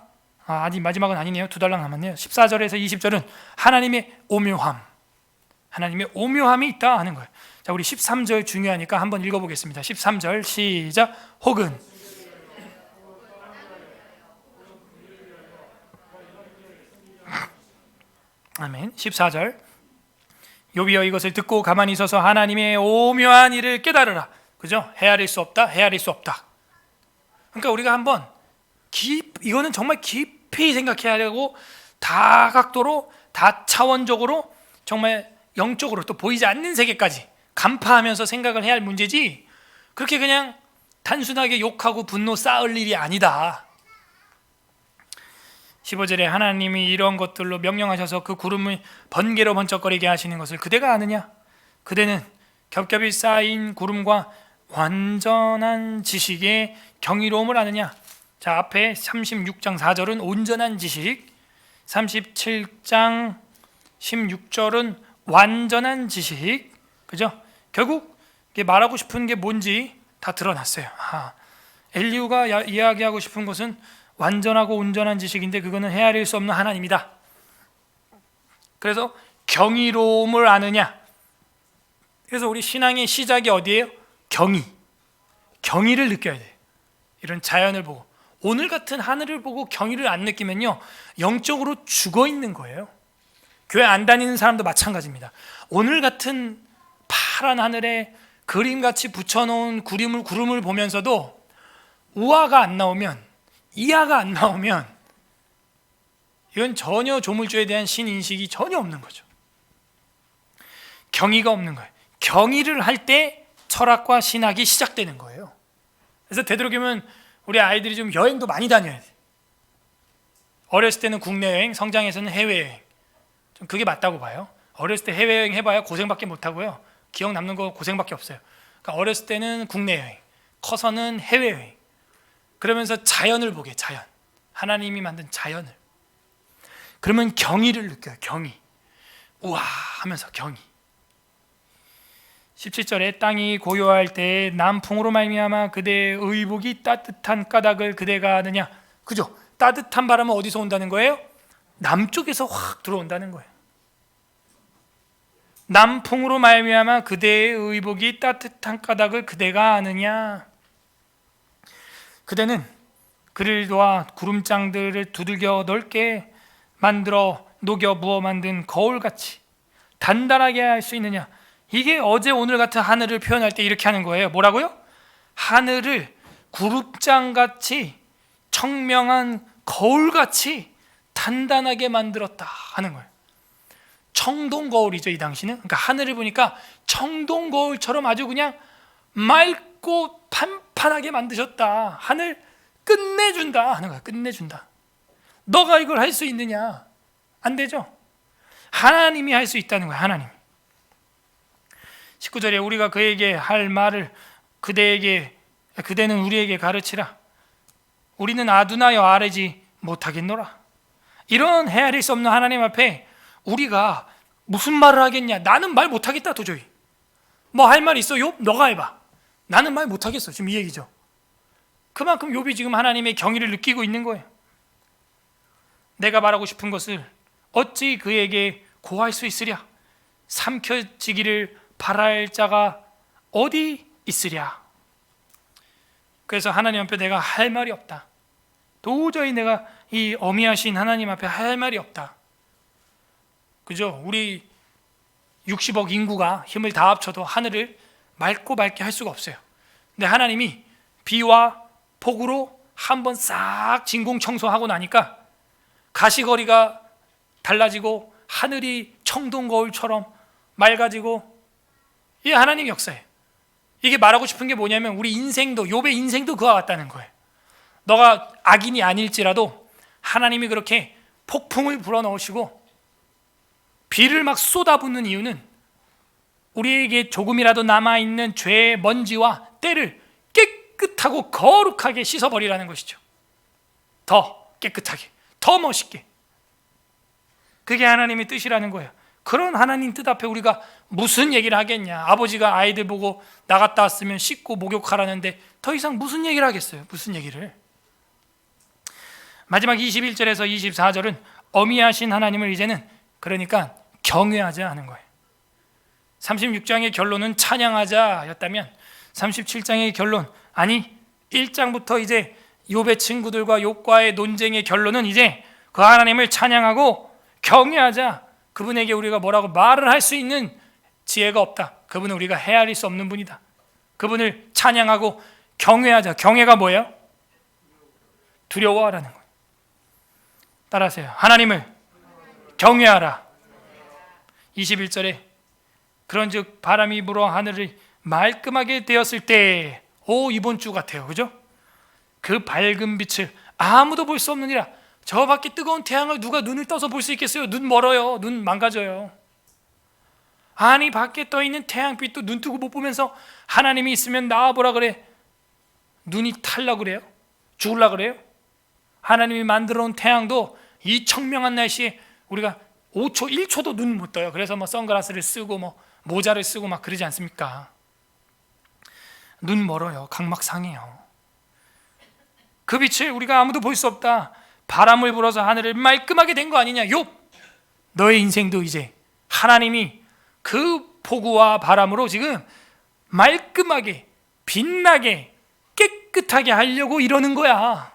아니네요. 2달랑 남았네요. 14절에서 20절은 하나님의 오묘함, 하나님의 오묘함이 있다 하는 거예요. 자, 우리 13절 중요하니까 한번 읽어보겠습니다. 13절 시작. 혹은 아멘. 14절 욥이여 이것을 듣고 가만히 있어서 하나님의 오묘한 일을 깨달으라. 그죠? 헤아릴 수 없다. 헤아릴 수 없다. 그러니까 우리가 한번 이거는 정말 깊이 생각해야 되고 다각도로 다차원적으로 정말 영적으로 또 보이지 않는 세계까지 간파하면서 생각을 해야 할 문제지 그렇게 그냥 단순하게 욕하고 분노 쌓을 일이 아니다. 15절에 하나님이 이런 것들로 명령하셔서 그 구름을 번개로 번쩍거리게 하시는 것을 그대가 아느냐? 그대는 겹겹이 쌓인 구름과 완전한 지식의 경이로움을 아느냐? 자, 앞에 36장 4절은 온전한 지식, 37장 16절은 완전한 지식, 그죠? 결국 말하고 싶은 게 뭔지 다 드러났어요. 엘리후가 이야기하고 싶은 것은 완전하고 온전한 지식인데 그거는 헤아릴 수 없는 하나님이다. 그래서 경이로움을 아느냐? 그래서 우리 신앙의 시작이 어디예요? 경의를 느껴야 돼요. 이런 자연을 보고 오늘 같은 하늘을 보고 경의를 안 느끼면요 영적으로 죽어 있는 거예요. 교회 안 다니는 사람도 마찬가지입니다. 오늘 같은 파란 하늘에 그림같이 붙여놓은 구름을 보면서도 우화가 안 나오면, 이하가 안 나오면 이건 전혀 조물주에 대한 신인식이 전혀 없는 거죠. 경의가 없는 거예요. 경의를 할 때 철학과 신학이 시작되는 거예요. 그래서 되도록이면 우리 아이들이 좀 여행도 많이 다녀야 돼. 어렸을 때는 국내 여행, 성장해서는 해외여행. 좀 그게 맞다고 봐요. 어렸을 때 해외여행 해봐야 고생밖에 못하고요. 기억 남는 거 고생밖에 없어요. 그러니까 어렸을 때는 국내 여행, 커서는 해외여행. 그러면서 자연을 보게, 자연. 하나님이 만든 자연을. 그러면 경의를 느껴요. 경의. 우와 하면서 경의. 17절에 땅이 고요할 때 남풍으로 말미암아 그대의 의복이 따뜻한 까닭을 그대가 아느냐. 그죠? 따뜻한 바람은 어디서 온다는 거예요? 남쪽에서 확 들어온다는 거예요. 남풍으로 말미암아 그대의 의복이 따뜻한 까닭을 그대가 아느냐. 그대는 그를 도와 구름장들을 두들겨 넓게 만들어 녹여 부어 만든 거울같이 단단하게 할 수 있느냐. 이게 어제 오늘 같은 하늘을 표현할 때 이렇게 하는 거예요. 뭐라고요? 하늘을 구름장같이 청명한 거울같이 단단하게 만들었다 하는 거예요. 청동 거울이죠, 이 당시는. 그러니까 하늘을 보니까 청동 거울처럼 아주 그냥 맑고 판판하게 만드셨다. 하늘 끝내준다 하는 거야. 끝내준다. 너가 이걸 할 수 있느냐? 안 되죠. 하나님이 할 수 있다는 거야. 하나님. 19절에 우리가 그에게 할 말을 그대는 우리에게 가르치라. 우리는 아두나여 아뢰지 못하겠노라. 이런 헤아릴 수 없는 하나님 앞에 우리가 무슨 말을 하겠냐? 나는 말 못하겠다 도저히. 뭐 할 말 있어? 욥? 너가 해봐. 나는 말 못하겠어. 지금 이 얘기죠. 그만큼 욥이 지금 하나님의 경의를 느끼고 있는 거예요. 내가 말하고 싶은 것을 어찌 그에게 고할 수 있으랴? 삼켜지기를 바랄 자가 어디 있으랴? 그래서 하나님 앞에 내가 할 말이 없다. 도저히 내가 이 어미하신 하나님 앞에 할 말이 없다. 그죠? 우리 60억 인구가 힘을 다 합쳐도 하늘을 맑고 맑게 할 수가 없어요. 근데 하나님이 비와 폭우로 한번 싹 진공 청소하고 나니까 가시거리가 달라지고 하늘이 청동 거울처럼 맑아지고, 이게 하나님 역사예요. 이게 말하고 싶은 게 뭐냐면 우리 인생도, 욥의 인생도 그와 같다는 거예요. 너가 악인이 아닐지라도 하나님이 그렇게 폭풍을 불어넣으시고 비를 막 쏟아붓는 이유는 우리에게 조금이라도 남아있는 죄의 먼지와 때를 깨끗하고 거룩하게 씻어버리라는 것이죠. 더 깨끗하게, 더 멋있게. 그게 하나님의 뜻이라는 거예요. 그런 하나님 뜻 앞에 우리가 무슨 얘기를 하겠냐? 아버지가 아이들 보고 나갔다 왔으면 씻고 목욕하라는데 더 이상 무슨 얘기를 하겠어요? 무슨 얘기를? 마지막 21절에서 24절은 어미하신 하나님을 이제는 그러니까 경외하자 하는 거예요. 36장의 결론은 찬양하자였다면 37장의 결론, 아니 1장부터 이제 욥의 친구들과 욥과의 논쟁의 결론은 이제 그 하나님을 찬양하고 경외하자. 그분에게 우리가 뭐라고 말을 할 수 있는 지혜가 없다. 그분은 우리가 헤아릴 수 없는 분이다. 그분을 찬양하고 경외하자. 경외가 뭐예요? 두려워하라는 거예요. 따라하세요. 하나님을 경외하라. 21절에 그런즉 바람이 불어 하늘을 말끔하게 되었을 때, 이번 주 같아요. 그죠? 그 밝은 빛을 아무도 볼 수 없느니라. 저 밖에 뜨거운 태양을 누가 눈을 떠서 볼 수 있겠어요? 눈 멀어요. 눈 망가져요. 아니 밖에 떠 있는 태양빛도 눈 뜨고 못 보면서 하나님이 있으면 나와보라 그래. 눈이 탈라 그래요? 죽을라 그래요? 하나님이 만들어 놓은 태양도 이 청명한 날씨에 우리가 5초, 1초도 눈 못 떠요. 그래서 뭐 선글라스를 쓰고 뭐 모자를 쓰고 막 그러지 않습니까? 눈 멀어요. 각막 상해요. 그 빛을 우리가 아무도 볼 수 없다. 바람을 불어서 하늘을 말끔하게 된 거 아니냐? 욥, 너의 인생도 이제 하나님이 그 폭우와 바람으로 지금 말끔하게 빛나게 깨끗하게 하려고 이러는 거야.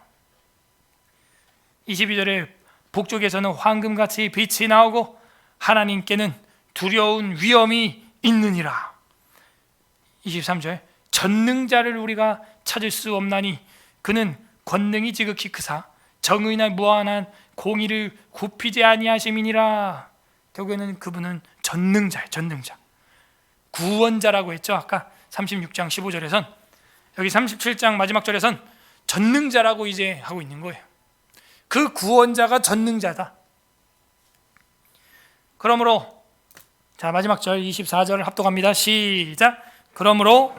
22절에 북쪽에서는 황금같이 빛이 나오고 하나님께는 두려운 위엄이 있느니라. 23절, 전능자를 우리가 찾을 수 없나니 그는 권능이 지극히 크사 정의나 무한한 공의를 굽히지 아니하심이니라. 결국에는 그분은 전능자예요. 전능자, 구원자라고 했죠. 아까 36장 15절에선, 여기 37장 마지막 절에선 전능자라고 이제 하고 있는 거예요. 그 구원자가 전능자다. 그러므로 자 마지막 절 24절을 합독합니다. 시작. 그러므로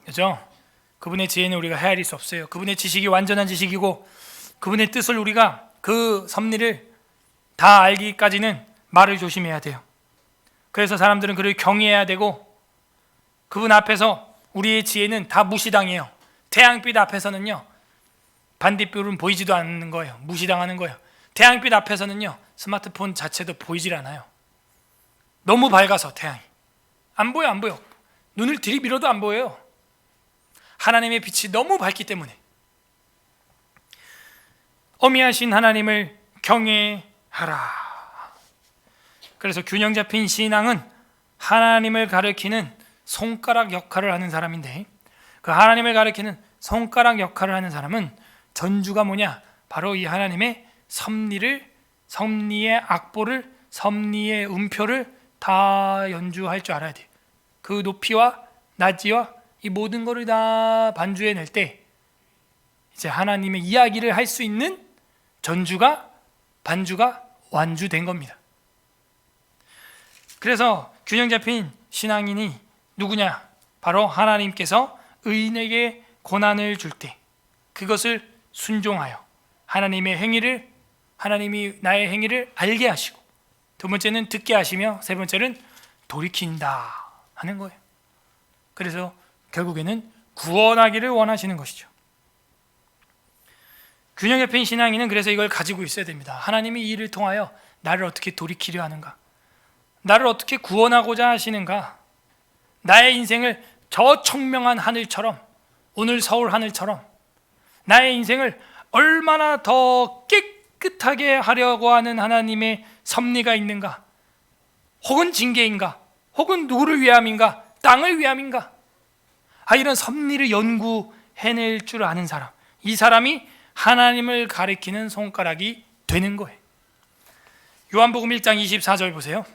그죠? 그분의 지혜는 우리가 헤아릴 수 없어요. 그분의 지식이 완전한 지식이고 그분의 뜻을 우리가 그 섭리를 다 알기까지는 말을 조심해야 돼요. 그래서 사람들은 그를 경외해야 되고 그분 앞에서 우리의 지혜는 다 무시당해요. 태양빛 앞에서는요 반딧불은 보이지도 않는 거예요. 무시당하는 거예요. 태양빛 앞에서는요 스마트폰 자체도 보이질 않아요. 너무 밝아서 태양이 안 보여. 안 보여. 눈을 들이밀어도 안 보여요. 하나님의 빛이 너무 밝기 때문에. 어미하신 하나님을 경외하라. 그래서 균형 잡힌 신앙은 하나님을 가리키는 손가락 역할을 하는 사람인데, 그 하나님을 가리키는 손가락 역할을 하는 사람은 전주가 뭐냐? 바로 이 하나님의 섭리를, 섭리의 악보를, 섭리의 음표를 다 연주할 줄 알아야 돼요. 그 높이와 낮이와 이 모든 것을 다 반주해 낼 때 이제 하나님의 이야기를 할 수 있는 전주가, 반주가 완주된 겁니다. 그래서 균형 잡힌 신앙인이 누구냐? 바로 하나님께서 의인에게 고난을 줄 때 그것을 순종하여 하나님이 나의 행위를 알게 하시고, 두 번째는 듣게 하시며, 세 번째는 돌이킨다 하는 거예요. 그래서 결국에는 구원하기를 원하시는 것이죠. 균형 잡힌 신앙인은 그래서 이걸 가지고 있어야 됩니다. 하나님이 이 일을 통하여 나를 어떻게 돌이키려 하는가, 나를 어떻게 구원하고자 하시는가, 나의 인생을 저 청명한 하늘처럼, 오늘 서울 하늘처럼 나의 인생을 얼마나 더 깨끗하게 하려고 하는 하나님의 섭리가 있는가, 혹은 징계인가, 혹은 누구를 위함인가, 땅을 위함인가, 이런 섭리를 연구해낼 줄 아는 사람, 이 사람이 하나님을 가리키는 손가락이 되는 거예요. 요한복음 1장 24절 보세요.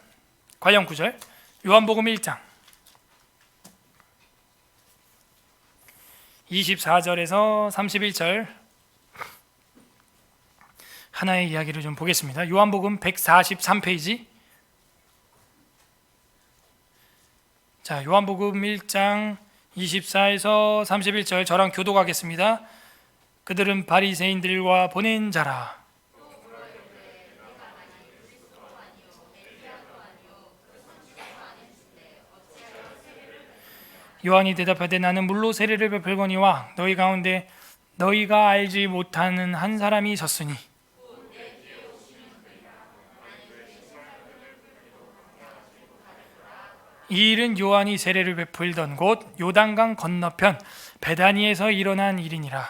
관련 구절, 요한복음 1장 24절에서 31절 하나의 이야기를 좀 보겠습니다. 요한복음 143페이지. 자, 요한복음 1장 24에서 31절 저랑 교독하겠습니다. 그들은 바리새인들과 보낸 자라. 요한이 대답하되 나는 물로 세례를 베풀거니와 너희 가운데 너희가 알지 못하는 한 사람이 섰으니 이 일은 요한이 세례를 베풀던 곳 요단강 건너편 베다니에서 일어난 일이니라.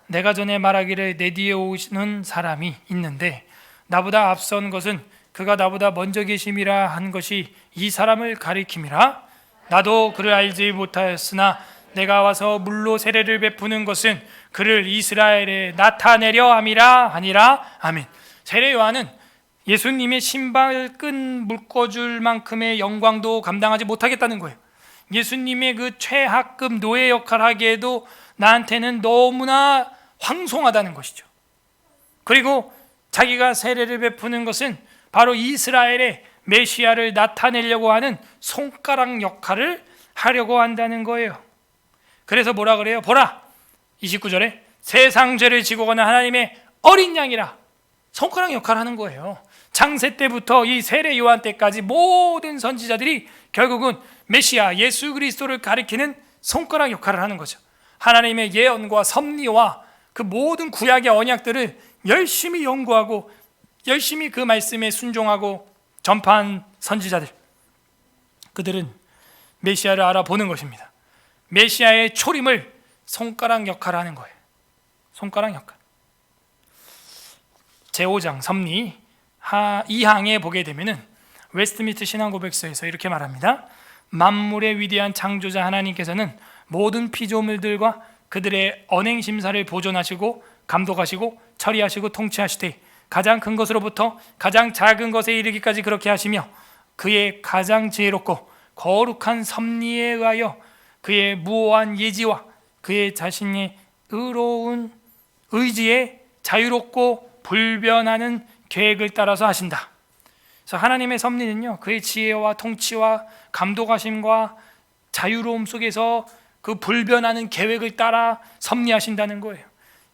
내가 전에 말하기를 내 뒤에 오시는 사람이 있는데 나보다 앞선 것은 그가 나보다 먼저 계심이라 한 것이 이 사람을 가리킴이라. 나도 그를 알지 못하였으나 내가 와서 물로 세례를 베푸는 것은 그를 이스라엘에 나타내려 함이라 하니라. 아멘. 세례 요한은 예수님의 신발끈 묶어줄 만큼의 영광도 감당하지 못하겠다는 거예요. 예수님의 그 최하급 노예 역할을 하기에도 나한테는 너무나 황송하다는 것이죠. 그리고 자기가 세례를 베푸는 것은 바로 이스라엘의 메시아를 나타내려고 하는 손가락 역할을 하려고 한다는 거예요. 그래서 뭐라 그래요? 보라, 29절에 세상 죄를 지고 가는 하나님의 어린 양이라. 손가락 역할을 하는 거예요. 창세 때부터 이 세례 요한 때까지 모든 선지자들이 결국은 메시아 예수 그리스도를 가리키는 손가락 역할을 하는 거죠. 하나님의 예언과 섭리와 그 모든 구약의 언약들을 열심히 연구하고 열심히 그 말씀에 순종하고 전파한 선지자들, 그들은 메시아를 알아보는 것입니다. 메시아의 초림을 손가락 역할을 하는 거예요. 손가락 역할. 제5장 섭리 2항에 보게 되면은 웨스트민스터 신앙고백서에서 이렇게 말합니다. 만물의 위대한 창조자 하나님께서는 모든 피조물들과 그들의 언행 심사를 보존하시고 감독하시고 처리하시고 통치하시되 가장 큰 것으로부터 가장 작은 것에 이르기까지 그렇게 하시며 그의 가장 지혜롭고 거룩한 섭리에 의하여 그의 무오한 예지와 그의 자신의 의로운 의지에 자유롭고 불변하는 계획을 따라서 하신다. 그래서 하나님의 섭리는요, 그의 지혜와 통치와 감독하심과 자유로움 속에서 그 불변하는 계획을 따라 섭리하신다는 거예요.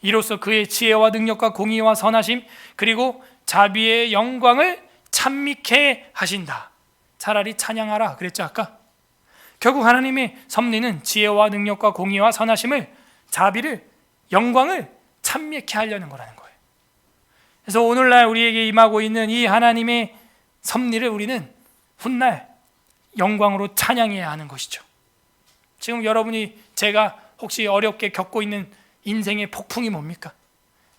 이로써 그의 지혜와 능력과 공의와 선하심 그리고 자비의 영광을 찬미케 하신다. 차라리 찬양하라 그랬죠 아까. 결국 하나님의 섭리는 지혜와 능력과 공의와 선하심을, 자비를, 영광을 찬미케 하려는 거라는 거예요. 그래서 오늘날 우리에게 임하고 있는 이 하나님의 섭리를 우리는 훗날 영광으로 찬양해야 하는 것이죠. 지금 여러분이 제가 혹시 어렵게 겪고 있는 인생의 폭풍이 뭡니까?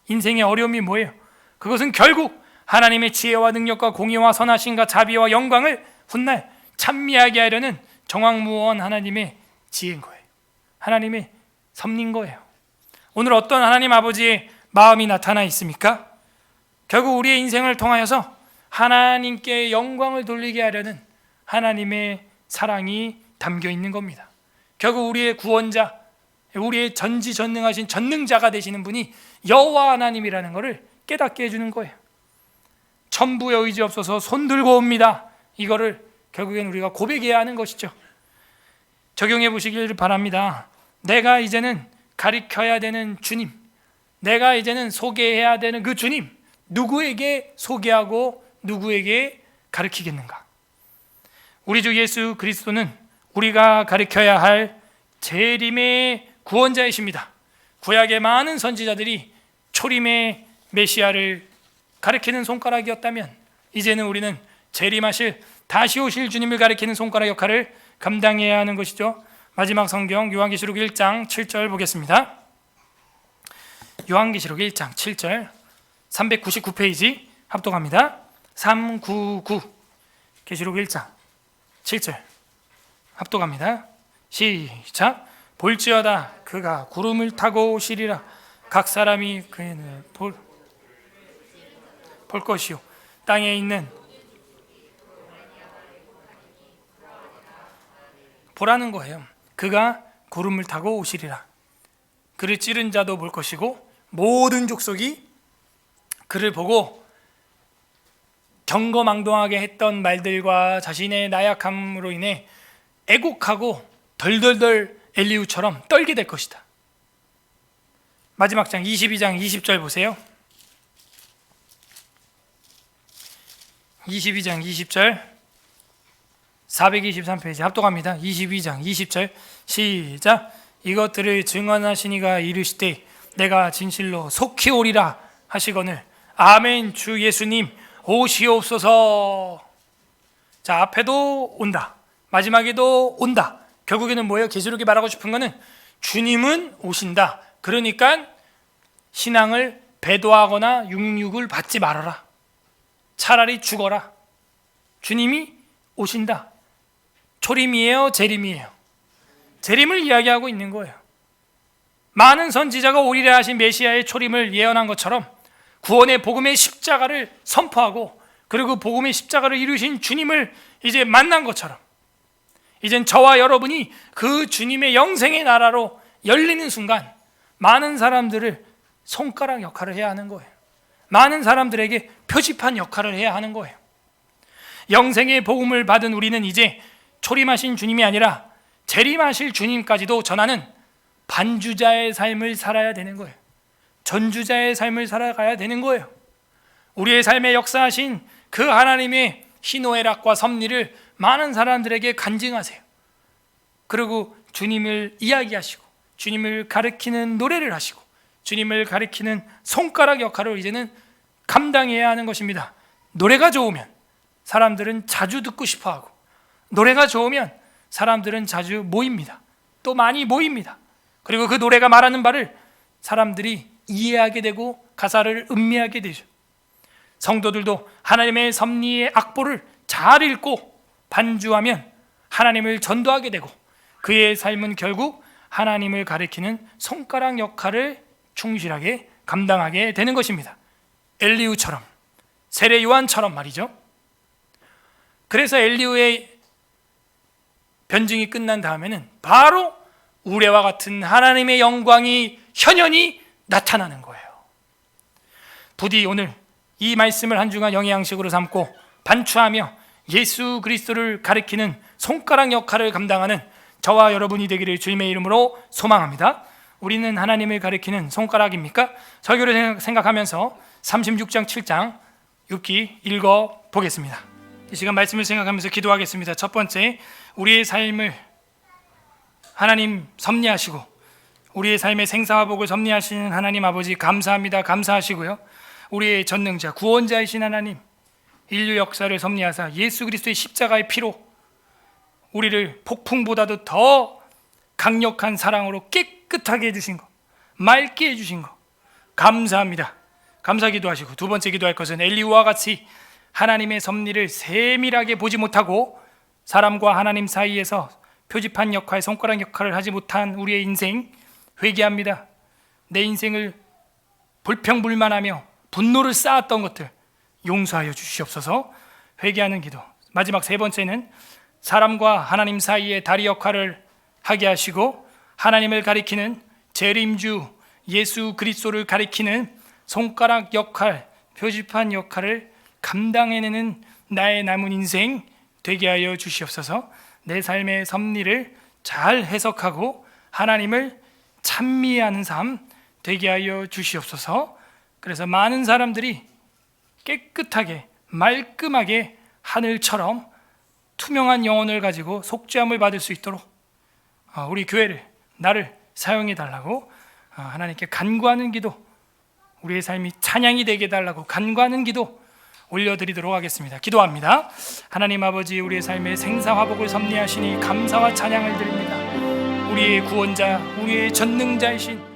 인생의 어려움이 뭐예요? 그것은 결국 하나님의 지혜와 능력과 공의와 선하심과 자비와 영광을 훗날 찬미하게 하려는 정확무원 하나님의 지혜인 거예요. 하나님의 섭리인 거예요. 오늘 어떤 하나님 아버지의 마음이 나타나 있습니까? 결국 우리의 인생을 통하여서 하나님께 영광을 돌리게 하려는 하나님의 사랑이 담겨 있는 겁니다. 결국 우리의 구원자, 우리의 전지전능하신 전능자가 되시는 분이 여호와 하나님이라는 것을 깨닫게 해주는 거예요. 천부의 의지 없어서 손 들고 옵니다. 이거를 결국엔 우리가 고백해야 하는 것이죠. 적용해 보시길 바랍니다. 내가 이제는 가리켜야 되는 주님, 내가 이제는 소개해야 되는 그 주님, 누구에게 소개하고 누구에게 가르치겠는가? 우리 주 예수 그리스도는 우리가 가르쳐야 할 재림의 구원자이십니다. 구약의 많은 선지자들이 초림의 메시아를 가리키는 손가락이었다면 이제는 우리는 재림하실 다시 오실 주님을 가리키는 손가락 역할을 감당해야 하는 것이죠. 마지막 성경 요한계시록 1장 7절 보겠습니다. 요한계시록 1장 7절 399페이지 합독합니다. 399 계시록 1장 7절 합독합니다. 시작. 볼지어다 그가 구름을 타고 오시리라. 각 사람이 그의 볼 것이요 땅에 있는 보라는 거예요. 그가 구름을 타고 오시리라. 그를 찌른 자도 볼 것이고 모든 족속이 그를 보고 경거망동하게 했던 말들과 자신의 나약함으로 인해 애곡하고 덜덜덜 엘리후처럼 떨게 될 것이다. 마지막 장 22장 20절 보세요. 22장 20절 423페이지 합독합니다. 22장 20절 시작. 이것들을 증언하시니가 이르시되 내가 진실로 속히 오리라 하시거늘 아멘. 주 예수님 오시옵소서. 자, 앞에도 온다, 마지막에도 온다. 결국에는 뭐예요? 계시록이 말하고 싶은 거는 주님은 오신다. 그러니까 신앙을 배도하거나 육육을 받지 말아라. 차라리 죽어라. 주님이 오신다. 초림이에요, 재림이에요? 재림을 이야기하고 있는 거예요. 많은 선지자가 오리라 하신 메시아의 초림을 예언한 것처럼 구원의 복음의 십자가를 선포하고 그리고 복음의 십자가를 이루신 주님을 이제 만난 것처럼 이젠 저와 여러분이 그 주님의 영생의 나라로 열리는 순간 많은 사람들을 손가락 역할을 해야 하는 거예요. 많은 사람들에게 표지판 역할을 해야 하는 거예요. 영생의 복음을 받은 우리는 이제 초림하신 주님이 아니라 재림하실 주님까지도 전하는 반주자의 삶을 살아야 되는 거예요. 전주자의 삶을 살아가야 되는 거예요. 우리의 삶에 역사하신 그 하나님의 희노애락과 섭리를 많은 사람들에게 간증하세요. 그리고 주님을 이야기하시고 주님을 가리키는 노래를 하시고 주님을 가리키는 손가락 역할을 이제는 감당해야 하는 것입니다. 노래가 좋으면 사람들은 자주 듣고 싶어하고 노래가 좋으면 사람들은 자주 모입니다. 또 많이 모입니다. 그리고 그 노래가 말하는 바를 사람들이 이해하게 되고 가사를 음미하게 되죠. 성도들도 하나님의 섭리의 악보를 잘 읽고 반주하면 하나님을 전도하게 되고 그의 삶은 결국 하나님을 가리키는 손가락 역할을 충실하게 감당하게 되는 것입니다. 엘리후처럼, 세례 요한처럼 말이죠. 그래서 엘리후의 변증이 끝난 다음에는 바로 우레와 같은 하나님의 영광이 현현히 나타나는 거예요. 부디 오늘 이 말씀을 한 주간 영의 양식으로 삼고 반추하며 예수 그리스도를 가리키는 손가락 역할을 감당하는 저와 여러분이 되기를 주님의 이름으로 소망합니다. 우리는 하나님을 가리키는 손가락입니까? 설교를 생각하면서 36장 7장 6기 읽어 보겠습니다. 이 시간 말씀을 생각하면서 기도하겠습니다. 첫 번째, 우리의 삶을 하나님 섭리하시고 우리의 삶의 생사와 복을 섭리하시는 하나님 아버지 감사합니다. 감사하시고요, 우리의 전능자 구원자이신 하나님, 인류 역사를 섭리하사 예수 그리스도의 십자가의 피로 우리를 폭풍보다도 더 강력한 사랑으로 깨끗하게 해주신 것, 맑게 해주신 것 감사합니다. 감사 기도하시고, 두 번째 기도할 것은 엘리후와 같이 하나님의 섭리를 세밀하게 보지 못하고 사람과 하나님 사이에서 표지판 역할, 손가락 역할을 하지 못한 우리의 인생 회개합니다. 내 인생을 불평불만하며 분노를 쌓았던 것들 용서하여 주시옵소서. 회개하는 기도. 마지막 세 번째는 사람과 하나님 사이의 다리 역할을 하게 하시고 하나님을 가리키는 재림주 예수 그리스도를 가리키는 손가락 역할, 표지판 역할을 감당해내는 나의 남은 인생 되게 하여 주시옵소서. 내 삶의 섭리를 잘 해석하고 하나님을 찬미하는 삶 되게 하여 주시옵소서. 그래서 많은 사람들이 깨끗하게 말끔하게 하늘처럼 투명한 영혼을 가지고 속죄함을 받을 수 있도록 우리 교회를, 나를 사용해 달라고 하나님께 간구하는 기도, 우리의 삶이 찬양이 되게 해달라고 간구하는 기도 올려드리도록 하겠습니다. 기도합니다. 하나님 아버지, 우리의 삶의 생사화복을 섭리하시니 감사와 찬양을 드립니다. 우리의 구원자, 우리의 전능자이신